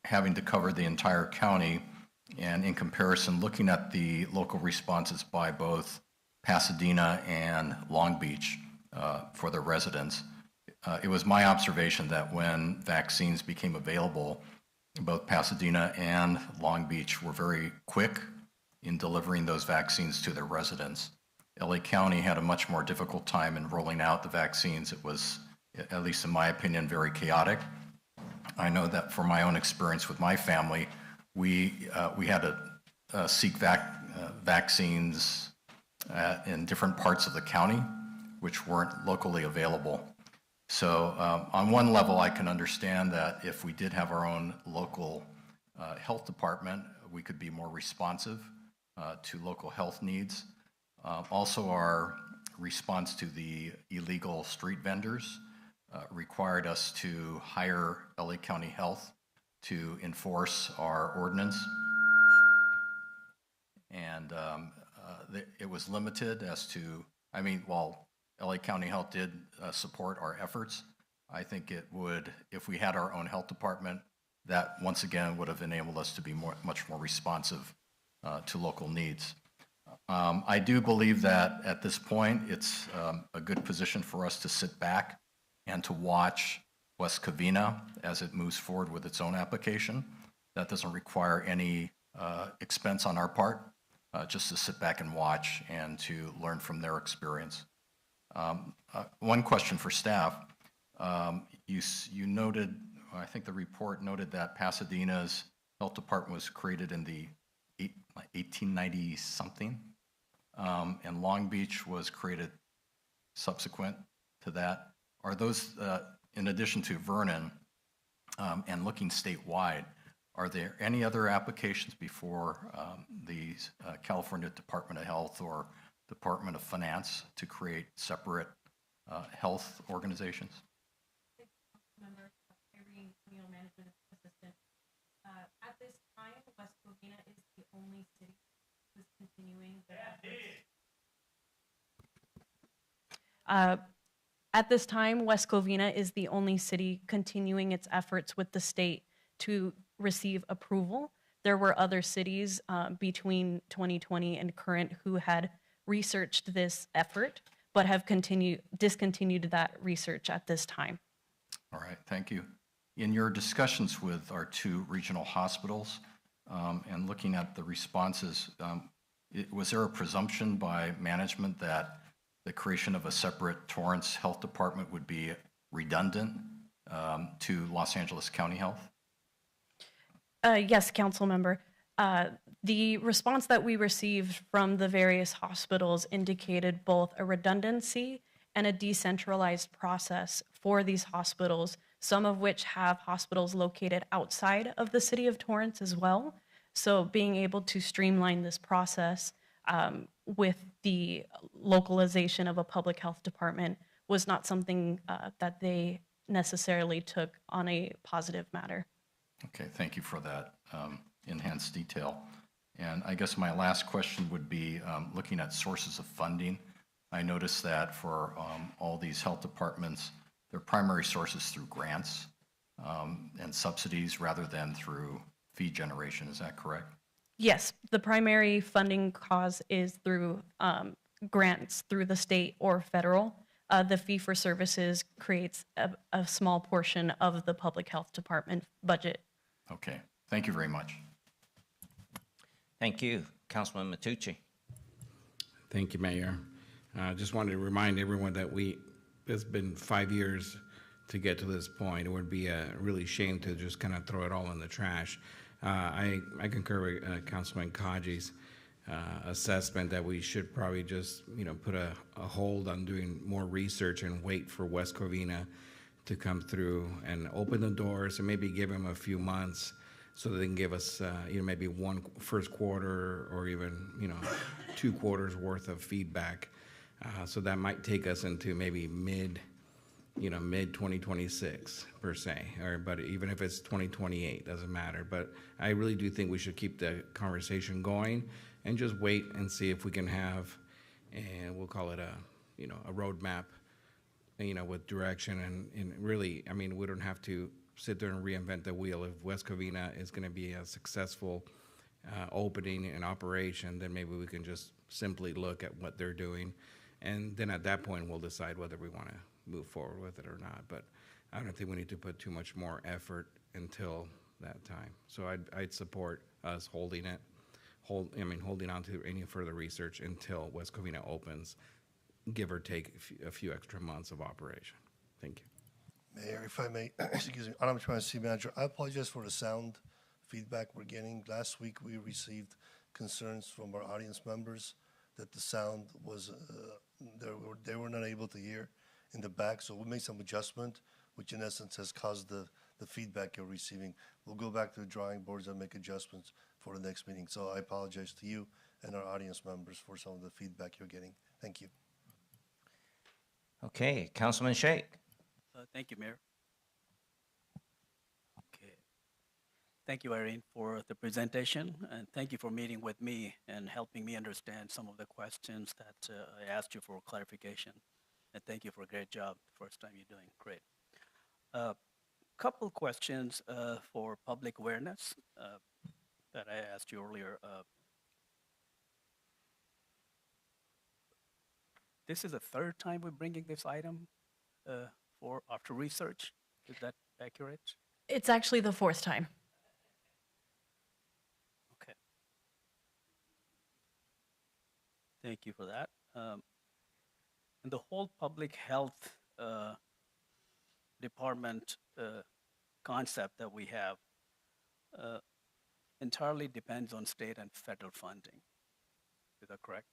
having to cover the entire county, and in comparison, looking at the local responses by both Pasadena and Long Beach for their residents, it was my observation that when vaccines became available, both Pasadena and Long Beach were very quick in delivering those vaccines to their residents. LA County had a much more difficult time in rolling out the vaccines. It was, at least in my opinion, very chaotic. I know that from my own experience with my family, we had to seek vaccines in different parts of the county, which weren't locally available. So on one level, I can understand that if we did have our own local health department, we could be more responsive to local health needs. Also, our response to the illegal street vendors required us to hire LA County Health to enforce our ordinance. And it was limited as to, I mean, while LA County Health did support our efforts, I think it would, if we had our own health department, that once again would have enabled us to be much more responsive to local needs. I do believe that at this point, it's a good position for us to sit back and to watch West Covina as it moves forward with its own application. That doesn't require any expense on our part, just to sit back and watch and to learn from their experience. One question for staff. You noted, I think the report noted that Pasadena's health department was created in the 1890 something, and Long Beach was created subsequent to that. Are those, in addition to Vernon, and looking statewide, are there any other applications before the California Department of Health or Department of Finance to create separate health organizations? At this time, West Covina is the only city who's continuing their efforts. At this time, West Covina is the only city continuing its efforts with the state to receive approval. There were other cities between 2020 and current who had researched this effort, but have discontinued that research at this time. All right, thank you. In your discussions with our two regional hospitals and looking at the responses, was there a presumption by management that the creation of a separate Torrance Health Department would be redundant to Los Angeles County Health? Yes, council member. The response that we received from the various hospitals indicated both a redundancy and a decentralized process for these hospitals, some of which have hospitals located outside of the city of Torrance as well. So being able to streamline this process with the localization of a public health department was not something that they necessarily took on a positive matter. Okay, thank you for that enhanced detail. And I guess my last question would be looking at sources of funding. I noticed that for all these health departments, their primary sources through grants and subsidies rather than through fee generation. Is that correct? Yes, the primary funding cause is through grants through the state or federal. The fee for services creates a small portion of the public health department budget. Okay, thank you very much. Thank you. Councilman Matucci. Thank you, Mayor. Just wanted to remind everyone that it's been 5 years to get to this point. It would be a really shame to just kind of throw it all in the trash. I concur with Councilman Kaji's assessment that we should probably just, put a hold on doing more research and wait for West Covina to come through and open the doors and maybe give them a few months so they can give us, maybe one first quarter or even, 2 quarters worth of feedback. So that might take us into maybe mid 2026 per se, but even if it's 2028, doesn't matter. But I really do think we should keep the conversation going and just wait and see if we can have, and we'll call it a roadmap, with direction and really, we don't have to sit there and reinvent the wheel. If West Covina is going to be a successful opening and operation, then maybe we can just simply look at what they're doing. And then at that point, we'll decide whether we want to move forward with it or not. But I don't think we need to put too much more effort until that time. So I'd support us holding on to any further research until West Covina opens, give or take a few extra months of operation. Thank you. Mayor, if I may, excuse me, Honorable Chairman, City Manager, I apologize for the sound feedback we're getting. Last week, we received concerns from our audience members that the sound was, they were not able to hear in the back, so we made some adjustment, which in essence has caused the feedback you're receiving. We'll go back to the drawing boards and make adjustments for the next meeting. So I apologize to you and our audience members for some of the feedback you're getting. Thank you. Okay, Councilman Sheikh. Thank you, Mayor. Okay. Thank you, Irene, for the presentation, and thank you for meeting with me and helping me understand some of the questions that I asked you for clarification. And thank you for a great job. First time you're doing great. Couple questions for public awareness that I asked you earlier. This is the third time we're bringing this item for after research. Is that accurate? It's actually the fourth time. Okay. Thank you for that. And the whole public health department concept that we have entirely depends on state and federal funding. Is that correct?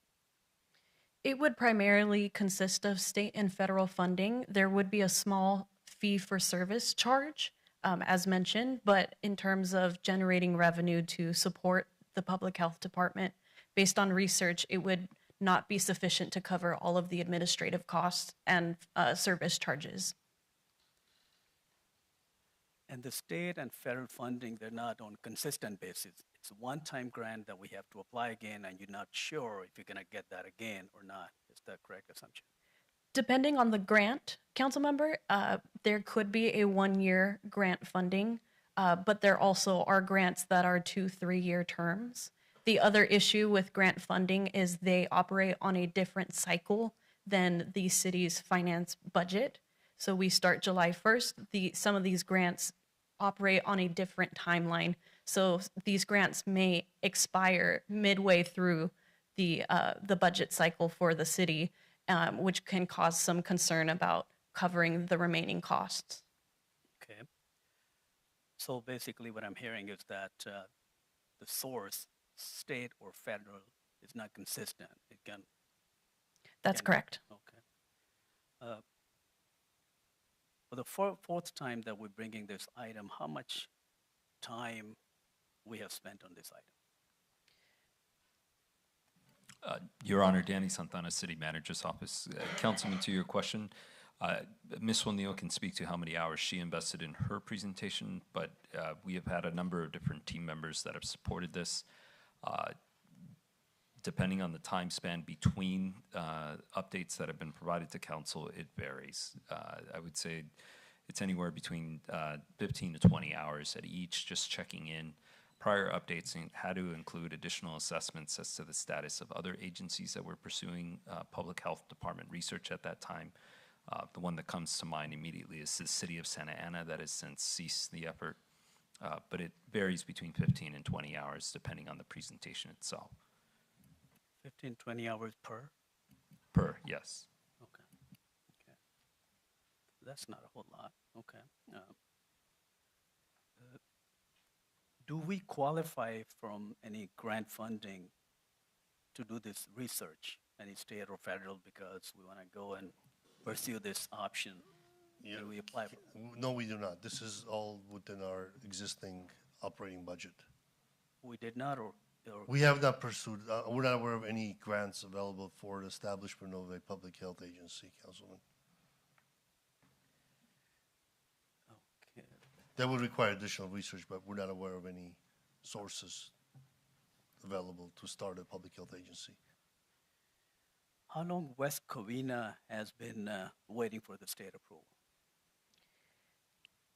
It would primarily consist of state and federal funding. There would be a small fee for service charge, as mentioned, but in terms of generating revenue to support the public health department, based on research, it would not be sufficient to cover all of the administrative costs and service charges. And the state and federal funding, they're not on consistent basis. It's a one-time grant that we have to apply again, and you're not sure if you're going to get that again or not. Is that correct assumption? Depending on the grant, council member, there could be a 1-year grant funding, but there also are grants that are 2-3-year terms. The other issue with grant funding is they operate on a different cycle than the city's finance budget. So we start July 1st. Some of these grants operate on a different timeline. So these grants may expire midway through the budget cycle for the city, which can cause some concern about covering the remaining costs. Okay. So basically what I'm hearing is that the source, state or federal, is not consistent. It can. That's correct. Okay. For the fourth time that we're bringing this item, how much time we have spent on this item? Your Honor, Danny Santana, City Manager's Office. Councilman, to your question, Ms. O'Neill can speak to how many hours she invested in her presentation, but we have had a number of different team members that have supported this. Depending on the time span between updates that have been provided to council, it varies. I would say it's anywhere between 15 to 20 hours at each, just checking in. Prior updates had to include additional assessments as to the status of other agencies that were pursuing public health department research at that time. The one that comes to mind immediately is the city of Santa Ana that has since ceased the effort, but it varies between 15 and 20 hours depending on the presentation itself. 15, 20 hours per Per, yes. Okay. Okay. That's not a whole lot. Okay. Do we qualify from any grant funding to do this research, any state or federal, because we want to go and pursue this option? Yeah. Do we apply? No, we do not. This is all within our existing operating budget. We did not, or We have not pursued, we're not aware of any grants available for the establishment of a public health agency, Councilman. Okay. That would require additional research, but we're not aware of any sources available to start a public health agency. How long West Covina has been waiting for the state approval?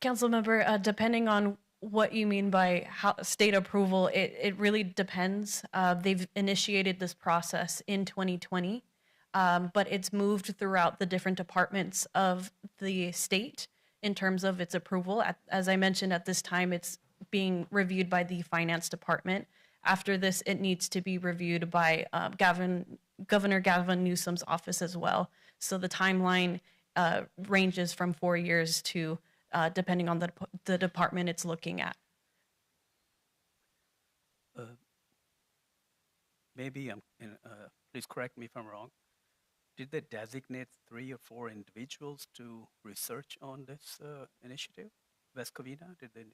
Councilmember, depending on what you mean by state approval, it really depends. They've initiated this process in 2020, but it's moved throughout the different departments of the state in terms of its approval. As I mentioned, at this time, it's being reviewed by the finance department. After this, it needs to be reviewed by Governor Gavin Newsom's office as well. So the timeline ranges from 4 years to depending on the department it's looking at. Maybe please correct me if I'm wrong. Did they designate 3 or 4 individuals to research on this initiative, West Covina? Did they?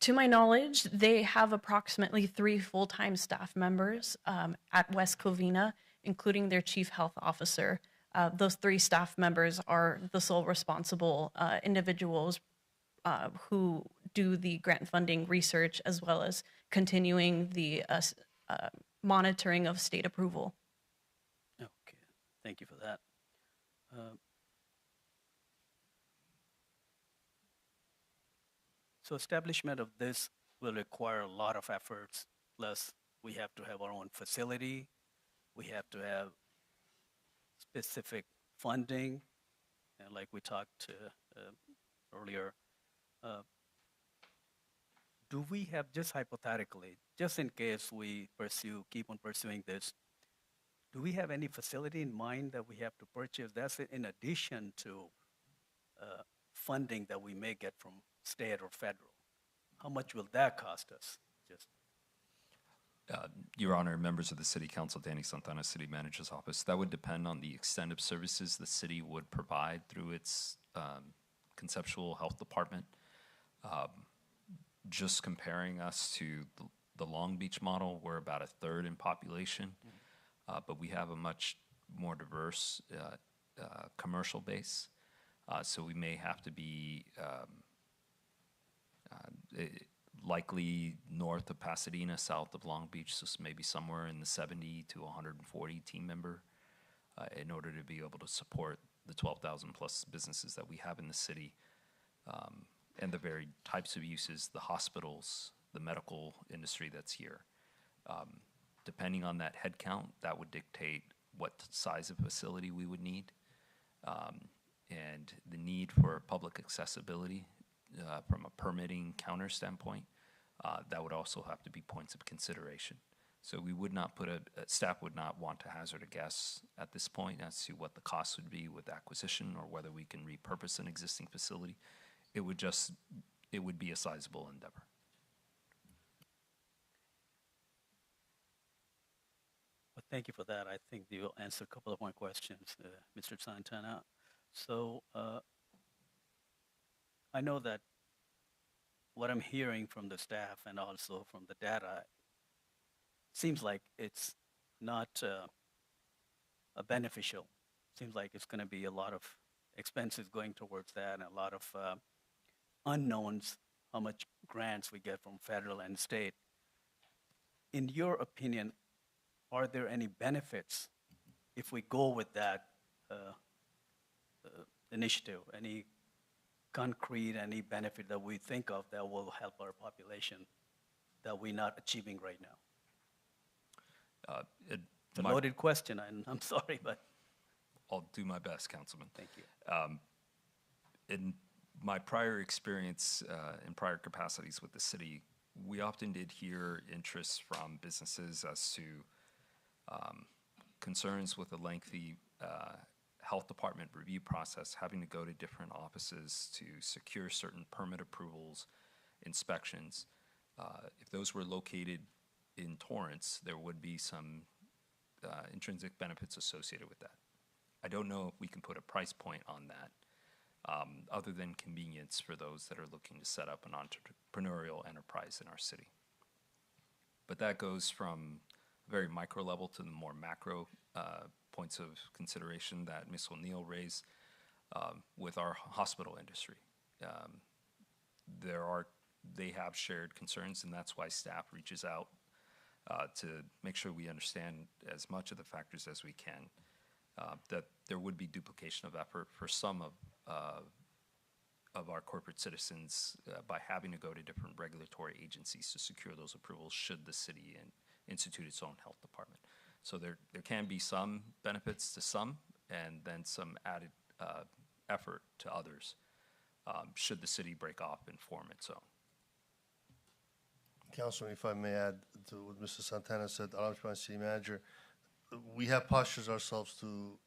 To my knowledge, they have approximately 3 full-time staff members at West Covina, including their chief health officer. Those 3 staff members are the sole responsible individuals who do the grant funding research as well as continuing the monitoring of state approval. Okay, thank you for that. So establishment of this will require a lot of efforts, plus we have to have our own facility, we have to have specific funding, and like we talked earlier, do we have, just hypothetically, just in case we keep on pursuing this, do we have any facility in mind that we have to purchase? That's in addition to funding that we may get from state or federal. How much will that cost us? Your Honor, members of the City Council, Danny Santana, City Manager's Office, that would depend on the extent of services the city would provide through its conceptual health department. Just comparing us to the Long Beach model, we're about 1/3 in population, but we have a much more diverse commercial base. So we may have to be likely north of Pasadena, south of Long Beach, so maybe somewhere in the 70 to 140 team member in order to be able to support the 12,000 plus businesses that we have in the city and the varied types of uses, the hospitals, the medical industry that's here. Depending on that head count, that would dictate what size of facility we would need and the need for public accessibility from a permitting counter standpoint, that would also have to be points of consideration. So we would not staff would not want to hazard a guess at this point as to what the cost would be with acquisition or whether we can repurpose an existing facility. It would be a sizable endeavor. Well, thank you for that. I think you answered a couple of my questions, Mr. Santana. So I know that what I'm hearing from the staff and also from the data seems like it's not a beneficial. Seems like it's going to be a lot of expenses going towards that and a lot of unknowns, how much grants we get from federal and state. In your opinion, are there any benefits if we go with that initiative? Any concrete, any benefit that we think of that will help our population that we're not achieving right now? It's a loaded question, and I'm sorry, but. I'll do my best, Councilman. Thank you. In my prior experience in prior capacities with the city, we often did hear interest from businesses as to concerns with a lengthy health department review process, having to go to different offices to secure certain permit approvals, inspections. If those were located in Torrance, there would be some intrinsic benefits associated with that. I don't know if we can put a price point on that, other than convenience for those that are looking to set up an entrepreneurial enterprise in our city. But that goes from a very micro level to the more macro points of consideration that Ms. O'Neill raised with our hospital industry. They have shared concerns, and that's why staff reaches out to make sure we understand as much of the factors as we can. That there would be duplication of effort for some of our corporate citizens by having to go to different regulatory agencies to secure those approvals should the city institute its own health department. So there can be some benefits to some, and then some added effort to others should the city break off and form its own. Councilman, if I may add to what Mr. Santana said, Alabama City Manager, we have postured ourselves to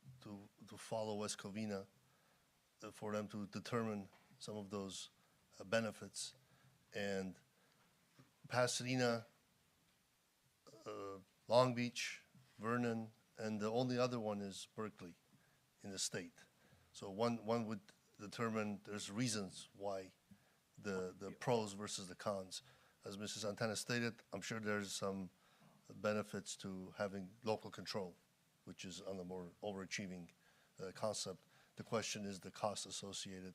follow West Covina for them to determine some of those benefits. And Pasadena, Long Beach, Vernon, and the only other one is Berkeley in the state. So one would determine there's reasons why the pros versus the cons. As Mrs. Santana stated, I'm sure there's some benefits to having local control, which is on the more overachieving concept. The question is the cost associated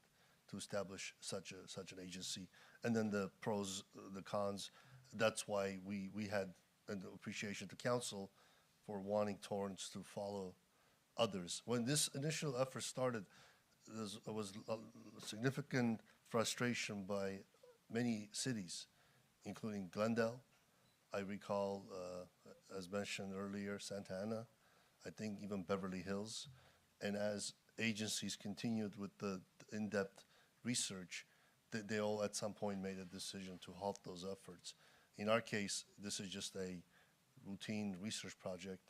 to establish such an agency, and then the pros, the cons. That's why we had an appreciation to council for wanting Torrance to follow others. When this initial effort started, there was significant frustration by many cities, including Glendale. I recall, as mentioned earlier, Santa Ana, I think even Beverly Hills. And as agencies continued with the in-depth research, they all at some point made a decision to halt those efforts. In our case, this is just a routine research project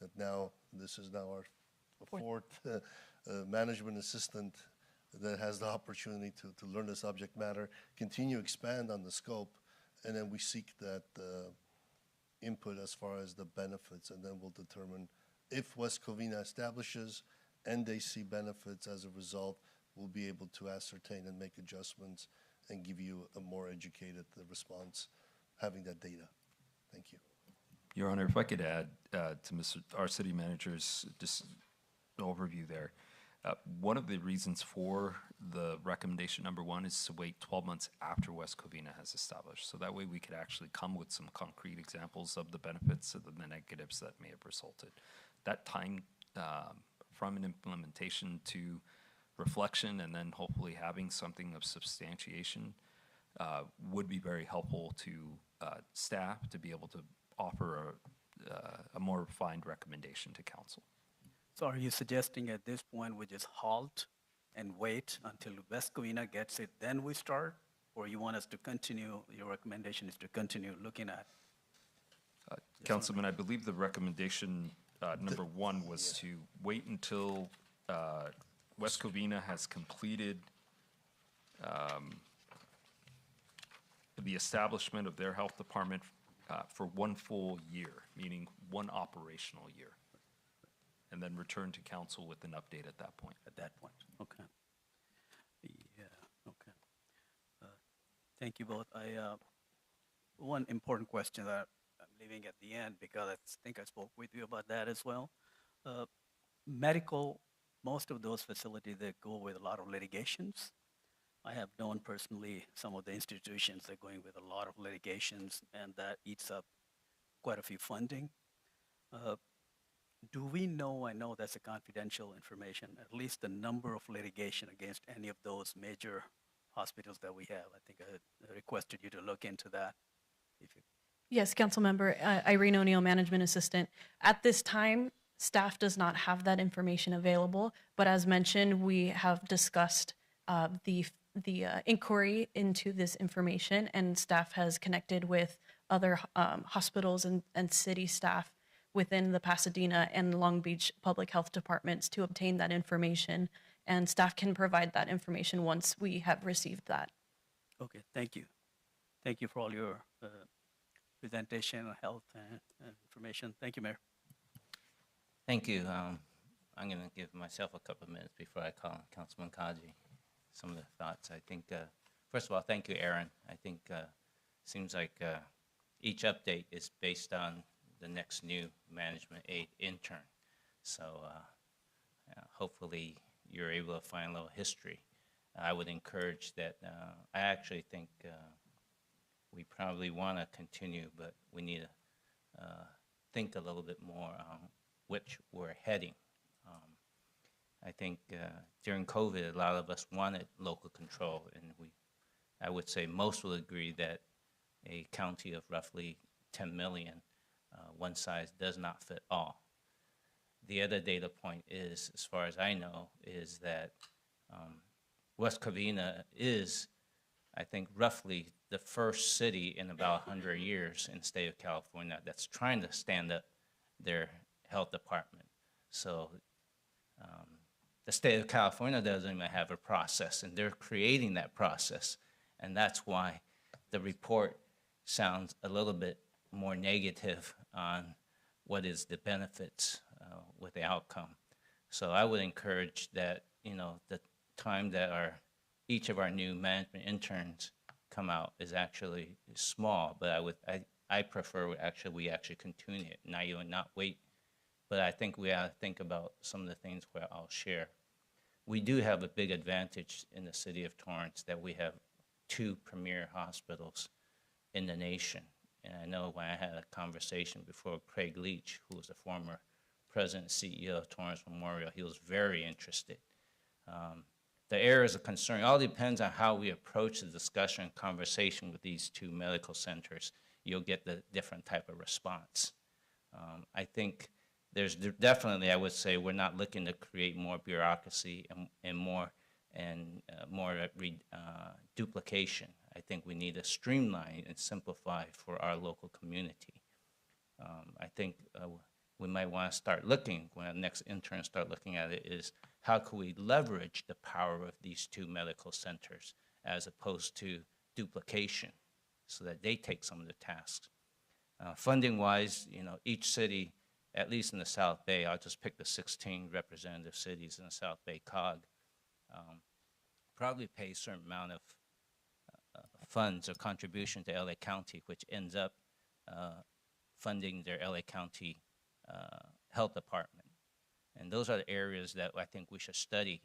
that now, this is now our fourth management assistant that has the opportunity to learn the subject matter, continue to expand on the scope, and then we seek that input as far as the benefits, and then we'll determine if West Covina establishes and they see benefits as a result, we'll be able to ascertain and make adjustments and give you a more educated response, having that data. Thank you. Your Honor, if I could add to our city manager's just overview there. One of the reasons for the recommendation number one is to wait 12 months after West Covina has established. So that way we could actually come with some concrete examples of the benefits and the negatives that may have resulted. That time from an implementation to reflection and then hopefully having something of substantiation would be very helpful to staff to be able to offer a more refined recommendation to council. So are you suggesting at this point we just halt and wait until West Covina gets it, then we start? Or you want us to continue, your recommendation is to continue looking at? Councilman, I believe the recommendation number one was to wait until West Covina has completed the establishment of their health department for 1 full year, meaning 1 operational year, and then return to council with an update at that point. At that point, okay. Yeah, okay. Thank you both. One important question that I'm leaving at the end, because I think I spoke with you about that as well. Medical, most of those facilities, they go with a lot of litigations. I have known personally some of the institutions that are going with a lot of litigations, and that eats up quite a few funding. Do we know, I know that's a confidential information, at least the number of litigation against any of those major hospitals that we have? I think I requested you to look into that. If you Yes, Council Member Irene O'Neill, Management Assistant. At this time, staff does not have that information available, but as mentioned, we have discussed the inquiry into this information, and staff has connected with other hospitals and city staff within the Pasadena and Long Beach Public Health Departments to obtain that information, and staff can provide that information once we have received that. Okay, thank you. Thank you for all your presentation on health and information. Thank you, Mayor. Thank you. I'm going to give myself a couple of minutes before I call Councilman Kaji some of the thoughts. I think, first of all, thank you, Aaron. I think seems like each update is based on the next new management aid intern. So hopefully you're able to find a little history. I would encourage that. I actually think we probably want to continue, but we need to think a little bit more on which we're heading. I think during COVID, a lot of us wanted local control, and I would say most will agree that a county of roughly 10 million, one size does not fit all. The other data point is, as far as I know, is that West Covina is, I think, roughly the first city in about 100 years in the state of California that's trying to stand up their health department. So the state of California doesn't even have a process, and they're creating that process. And that's why the report sounds a little bit more negative on what is the benefits with the outcome. So I would encourage that, the time that each of our new management interns come out is actually small, but I prefer we actually continue it, not wait. But I think we ought to think about some of the things where I'll share. We do have a big advantage in the city of Torrance that we have 2 premier hospitals in the nation. And I know when I had a conversation before with Craig Leach, who was the former president and CEO of Torrance Memorial, he was very interested. The areas of concern, it all depends on how we approach the discussion and conversation with these 2 medical centers. You'll get the different type of response. I think there's definitely, I would say, we're not looking to create more bureaucracy and more duplication. I think we need to streamline and simplify for our local community. I think we might want to start looking, when our next interns start looking at it, is how can we leverage the power of these 2 medical centers as opposed to duplication so that they take some of the tasks. Funding-wise, each city, at least in the South Bay, I'll just pick the 16 representative cities in the South Bay COG, probably pay a certain amount of funds or contribution to LA County, which ends up funding their LA County health department. And those are the areas that I think we should study.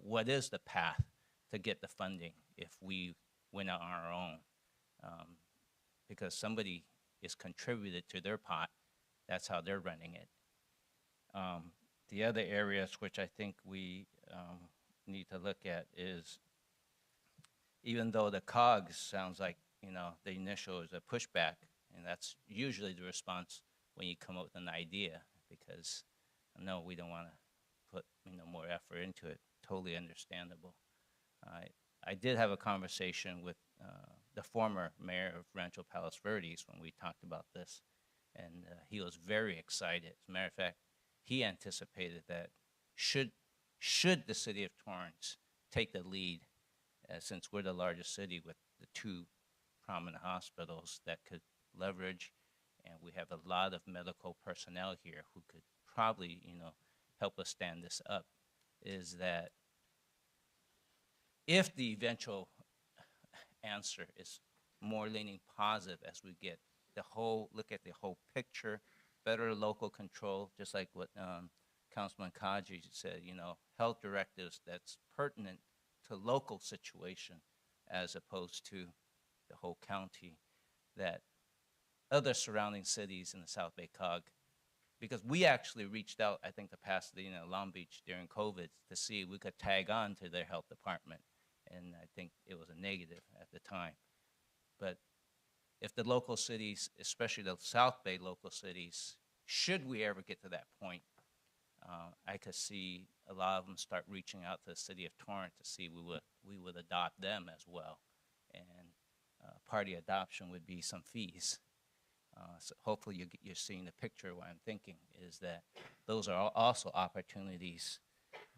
What is the path to get the funding if we went out on our own? Because somebody is contributed to their pot. That's how they're running it. The other areas which I think we need to look at is, even though the COGS sounds like, the initial is a pushback, and that's usually the response when you come up with an idea, because no, we don't want to put, more effort into it. Totally understandable. I did have a conversation with the former mayor of Rancho Palos Verdes when we talked about this, and he was very excited. As a matter of fact, he anticipated that should the city of Torrance take the lead, since we're the largest city with the 2 prominent hospitals that could leverage, and we have a lot of medical personnel here who could probably, help us stand this up, is that if the eventual answer is more leaning positive as we get look at the whole picture, better local control, just like what Councilman Kaji said, health directives that's pertinent to local situation as opposed to the whole county, that other surrounding cities in the South Bay COG, because we actually reached out, I think, to Pasadena and Long Beach during COVID to see if we could tag on to their health department, and I think it was a negative at the time. But if the local cities, especially the South Bay local cities, should we ever get to that point, I could see a lot of them start reaching out to the city of Torrance to see we would adopt them as well. And part of the adoption would be some fees. So hopefully you're seeing the picture of what I'm thinking, is that those are also opportunities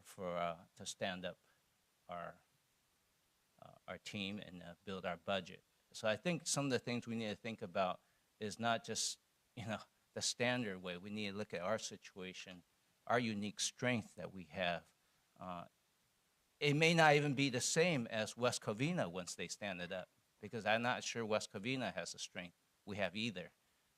for to stand up our team and build our budget. So I think some of the things we need to think about is not just, the standard way. We need to look at our situation, our unique strength that we have. It may not even be the same as West Covina once they stand it up, because I'm not sure West Covina has the strength we have either.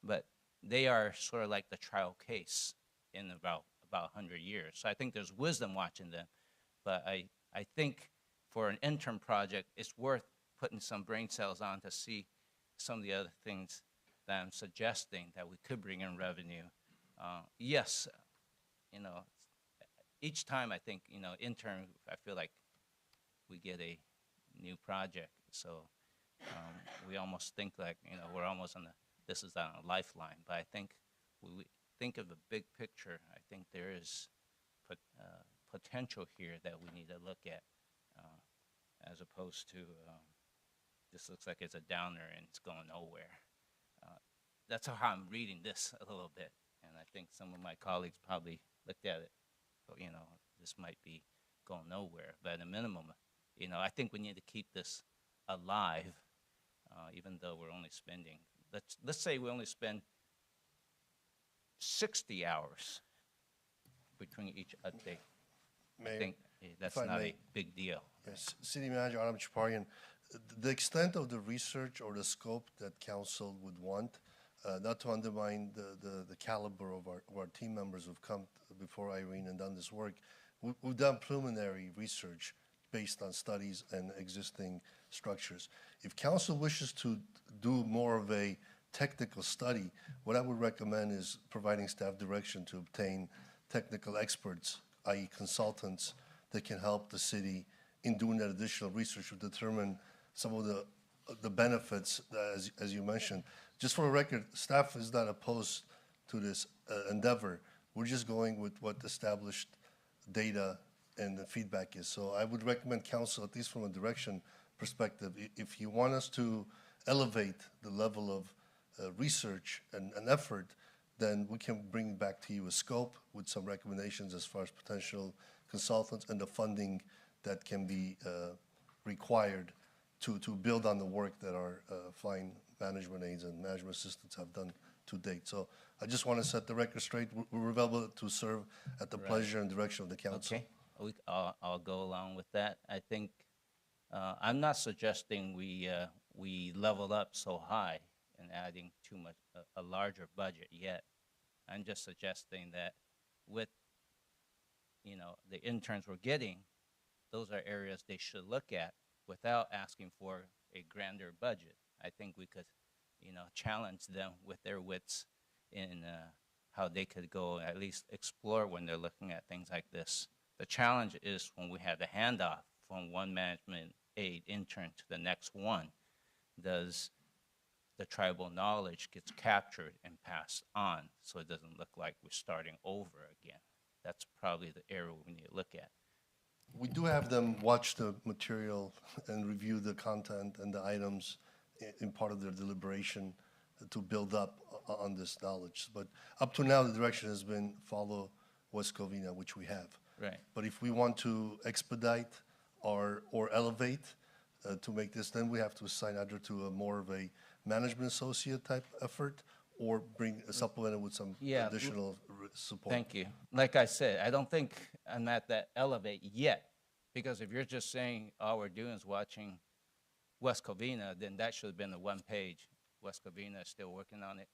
But they are sort of like the trial case in about 100 years. So I think there's wisdom watching them. But I think for an interim project, it's worth putting some brain cells on to see some of the other things that I'm suggesting that we could bring in revenue. Yes, each time I think, intern, I feel like we get a new project. So we almost think like, we're almost this is on a lifeline. But I think we think of the big picture. I think there is potential here that we need to look at, as opposed to this looks like it's a downer and it's going nowhere. That's how I'm reading this a little bit, and I think some of my colleagues probably looked at it, this might be going nowhere. But at a minimum, I think we need to keep this alive, even though we're only spending, let's say we only spend 60 hours between each update. I think that's not a big deal. Yes, City Manager Adam Chaparian, the extent of the research or the scope that council would want, not to undermine the caliber of our team members who've come before Irene and done this work, we've done preliminary research based on studies and existing structures. If council wishes to do more of a technical study, what I would recommend is providing staff direction to obtain technical experts, i.e. consultants, that can help the city in doing that additional research to determine some of the benefits, as you mentioned. Just for a record, staff is not opposed to this endeavor. We're just going with what established data and the feedback is. So I would recommend council, at least from a direction perspective, if you want us to elevate the level of research and effort, then we can bring back to you a scope with some recommendations as far as potential consultants and the funding that can be required to build on the work that our fine management aides and management assistants have done to date. So I just want to set the record straight. We're available to serve at the pleasure and direction of the council. Okay, I'll go along with that. I think I'm not suggesting we level up so high and adding too much a larger budget yet. I'm just suggesting that with the interns we're getting, those are areas they should look at without asking for a grander budget. I think we could, challenge them with their wits in how they could go at least explore when they're looking at things like this. The challenge is when we have the handoff from one management aide intern to the next one, does the tribal knowledge gets captured and passed on so it doesn't look like we're starting over again. That's probably the area we need to look at. We do have them watch the material and review the content and the items in part of their deliberation to build up on this knowledge. But up to now, the direction has been follow West Covina, which we have. Right. But if we want to expedite or elevate to make this, then we have to assign either to more of a management associate type effort or bring supplement it with some additional support. Thank you. Like I said, I don't think I'm at that elevate yet, because if you're just saying all we're doing is watching West Covina, then that should have been a one page. West Covina is still working on it.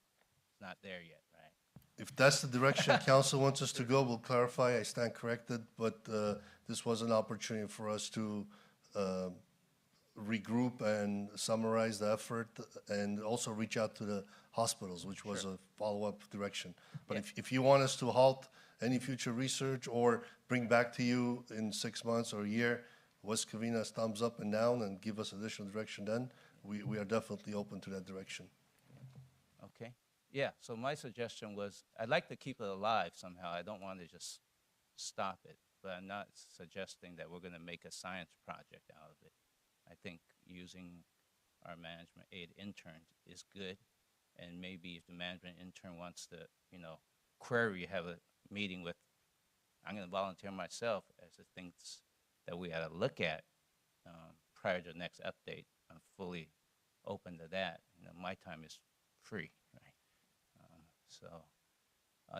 It's not there yet, right? If that's the direction council wants us to go, we'll clarify. I stand corrected, but this was an opportunity for us to regroup and summarize the effort and also reach out to the hospitals, which was a follow-up direction. But if you want us to halt any future research or bring back to you in 6 months or a year, West Covina's thumbs up and down and give us additional direction, then we are definitely open to that direction. Okay. Yeah, so my suggestion was I'd like to keep it alive somehow. I don't want to just stop it, but I'm not suggesting that we're going to make a science project out of it. I think using our management aid interns is good, And maybe if the management intern wants to, query, have a meeting with, I'm going to volunteer myself as the things that we ought to look at prior to the next update. I'm fully open to that. My time is free, right?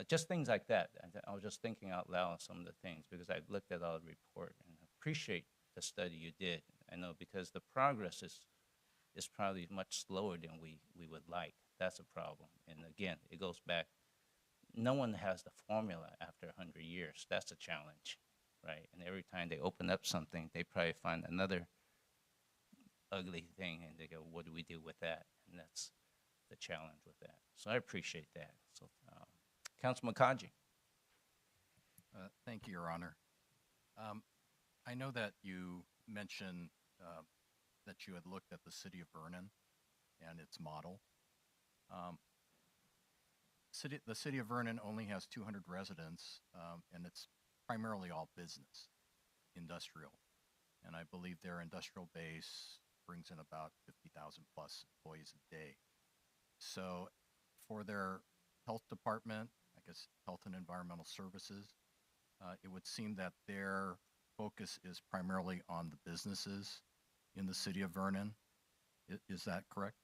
Just things like that. I was just thinking out loud on some of the things because I looked at all the report and appreciate the study you did. I know because the progress is probably much slower than we would like. That's a problem. And again, it goes back. No one has the formula after 100 years. That's a challenge, right? And every time they open up something, they probably find another ugly thing, and they go, "What do we do with that?" And that's the challenge with that. So I appreciate that. So, Councilman Kaji. Thank you, Your Honor. I know that you mentioned that you had looked at the city of Vernon and its model. The city of Vernon only has 200 residents, and it's primarily all business, industrial. And I believe their industrial base brings in about 50,000 plus employees a day. So for their health department, I guess health and environmental services, it would seem that their focus is primarily on the businesses in the city of Vernon. Is that correct?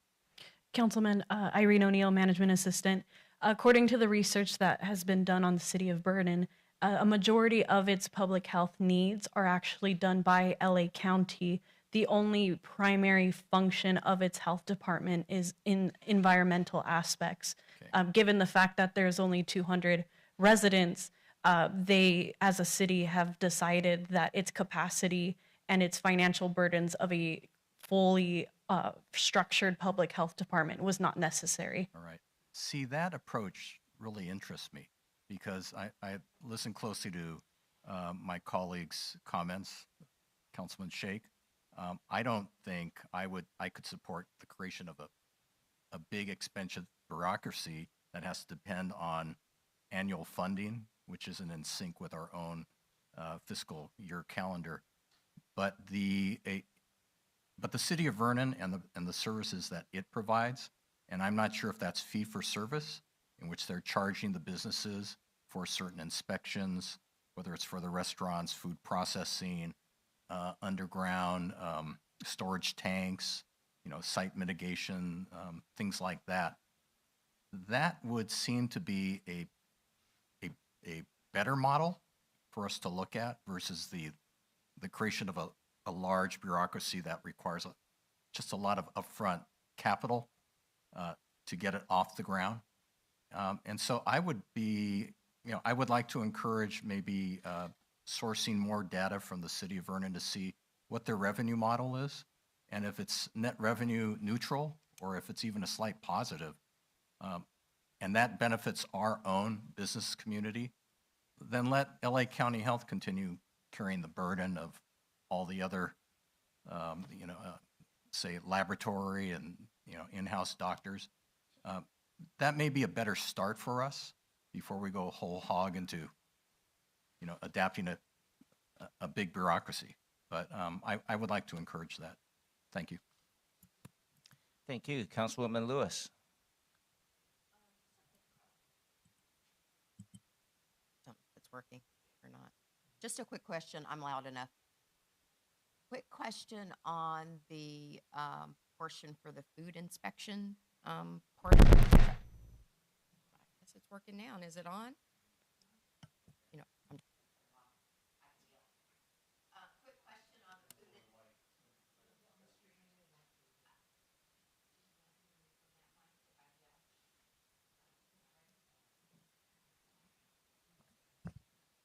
Councilman Irene O'Neill, Management Assistant. According to the research that has been done on the city of Vernon, a majority of its public health needs are actually done by LA County. The only primary function of its health department is in environmental aspects. Okay. Given the fact that there's only 200 residents, they, as a city, have decided that its capacity and its financial burdens of a fully structured public health department was not necessary. All right. See, that approach really interests me because I listened closely to my colleagues' comments, Councilman Sheikh. I don't think I could support the creation of a big expensive bureaucracy that has to depend on annual funding, which isn't in sync with our own fiscal year calendar. But the city of Vernon and the services that it provides, and I'm not sure if that's fee for service, in which they're charging the businesses for certain inspections, whether it's for the restaurants, food processing, underground storage tanks, site mitigation, things like that. That would seem to be a better model for us to look at versus the creation of a large bureaucracy that requires just a lot of upfront capital to get it off the ground. And so I would like to encourage maybe sourcing more data from the city of Vernon to see what their revenue model is, and if it's net revenue neutral or if it's even a slight positive, and that benefits our own business community, then let LA County Health continue carrying the burden of all the other, say laboratory and in-house doctors. That may be a better start for us before we go whole hog into adapting a big bureaucracy. But I would like to encourage that. Thank you. Thank you. Councilwoman Lewis. If it's working or not. Just a quick question. I'm loud enough. Quick question on the portion for the food inspection portion. I guess it's working now. And is it on? Quick question on the food.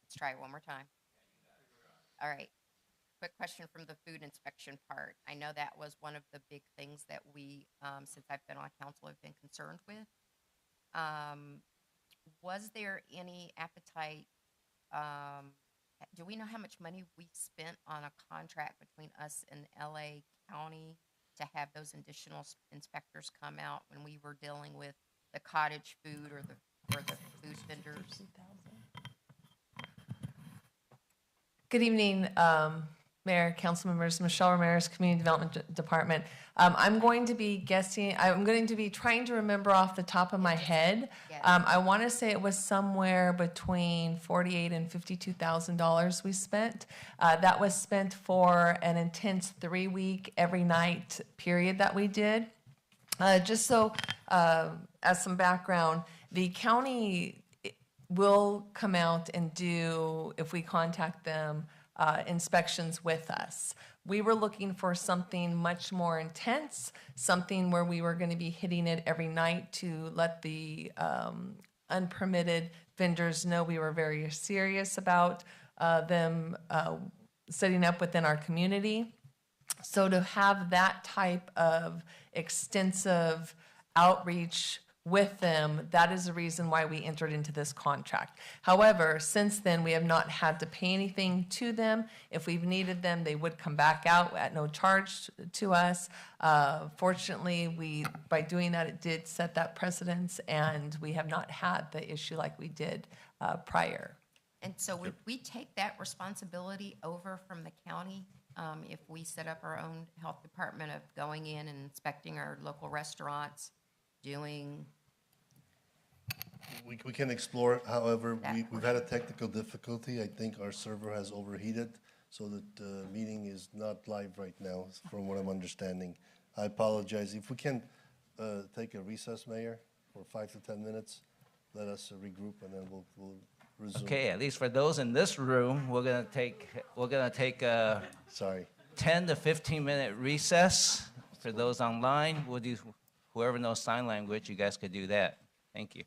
Let's try it one more time. All right. Quick question from the food inspection part. I know that was one of the big things that we, since I've been on council, have been concerned with. Was there any appetite? Do we know how much money we spent on a contract between us and LA County to have those additional inspectors come out when we were dealing with the cottage food or the food vendors? Good evening, Mayor, council members, Michelle Ramirez, Community Development Department. I'm going to be guessing, I'm going to be trying to remember off the top of my head. I want to say it was somewhere between $48,000 and $52,000 we spent. That was spent for an intense 3-week, every night period that we did. Just so, as some background, the county will come out and do, if we contact them, inspections with us. We were looking for something much more intense, something where we were going to be hitting it every night to let the unpermitted vendors know we were very serious about them setting up within our community. So to have that type of extensive outreach with them, that is the reason why we entered into this contract. However, since then, we have not had to pay anything to them. If we've needed them, they would come back out at no charge to us. Fortunately, by doing that, it did set that precedence, and we have not had the issue like we did prior. And so would we take that responsibility over from the county if we set up our own health department of going in and inspecting our local restaurants, doing? We can explore it. However, we've had a technical difficulty. I think our server has overheated, so that the meeting is not live right now, from what I'm understanding. I apologize. If we can take a recess, Mayor, for 5 to 10 minutes, let us regroup, and then we'll resume. Okay, at least for those in this room, we're gonna take a 10 to 15-minute recess. For those online, we'll do, whoever knows sign language, you guys could do that. Thank you.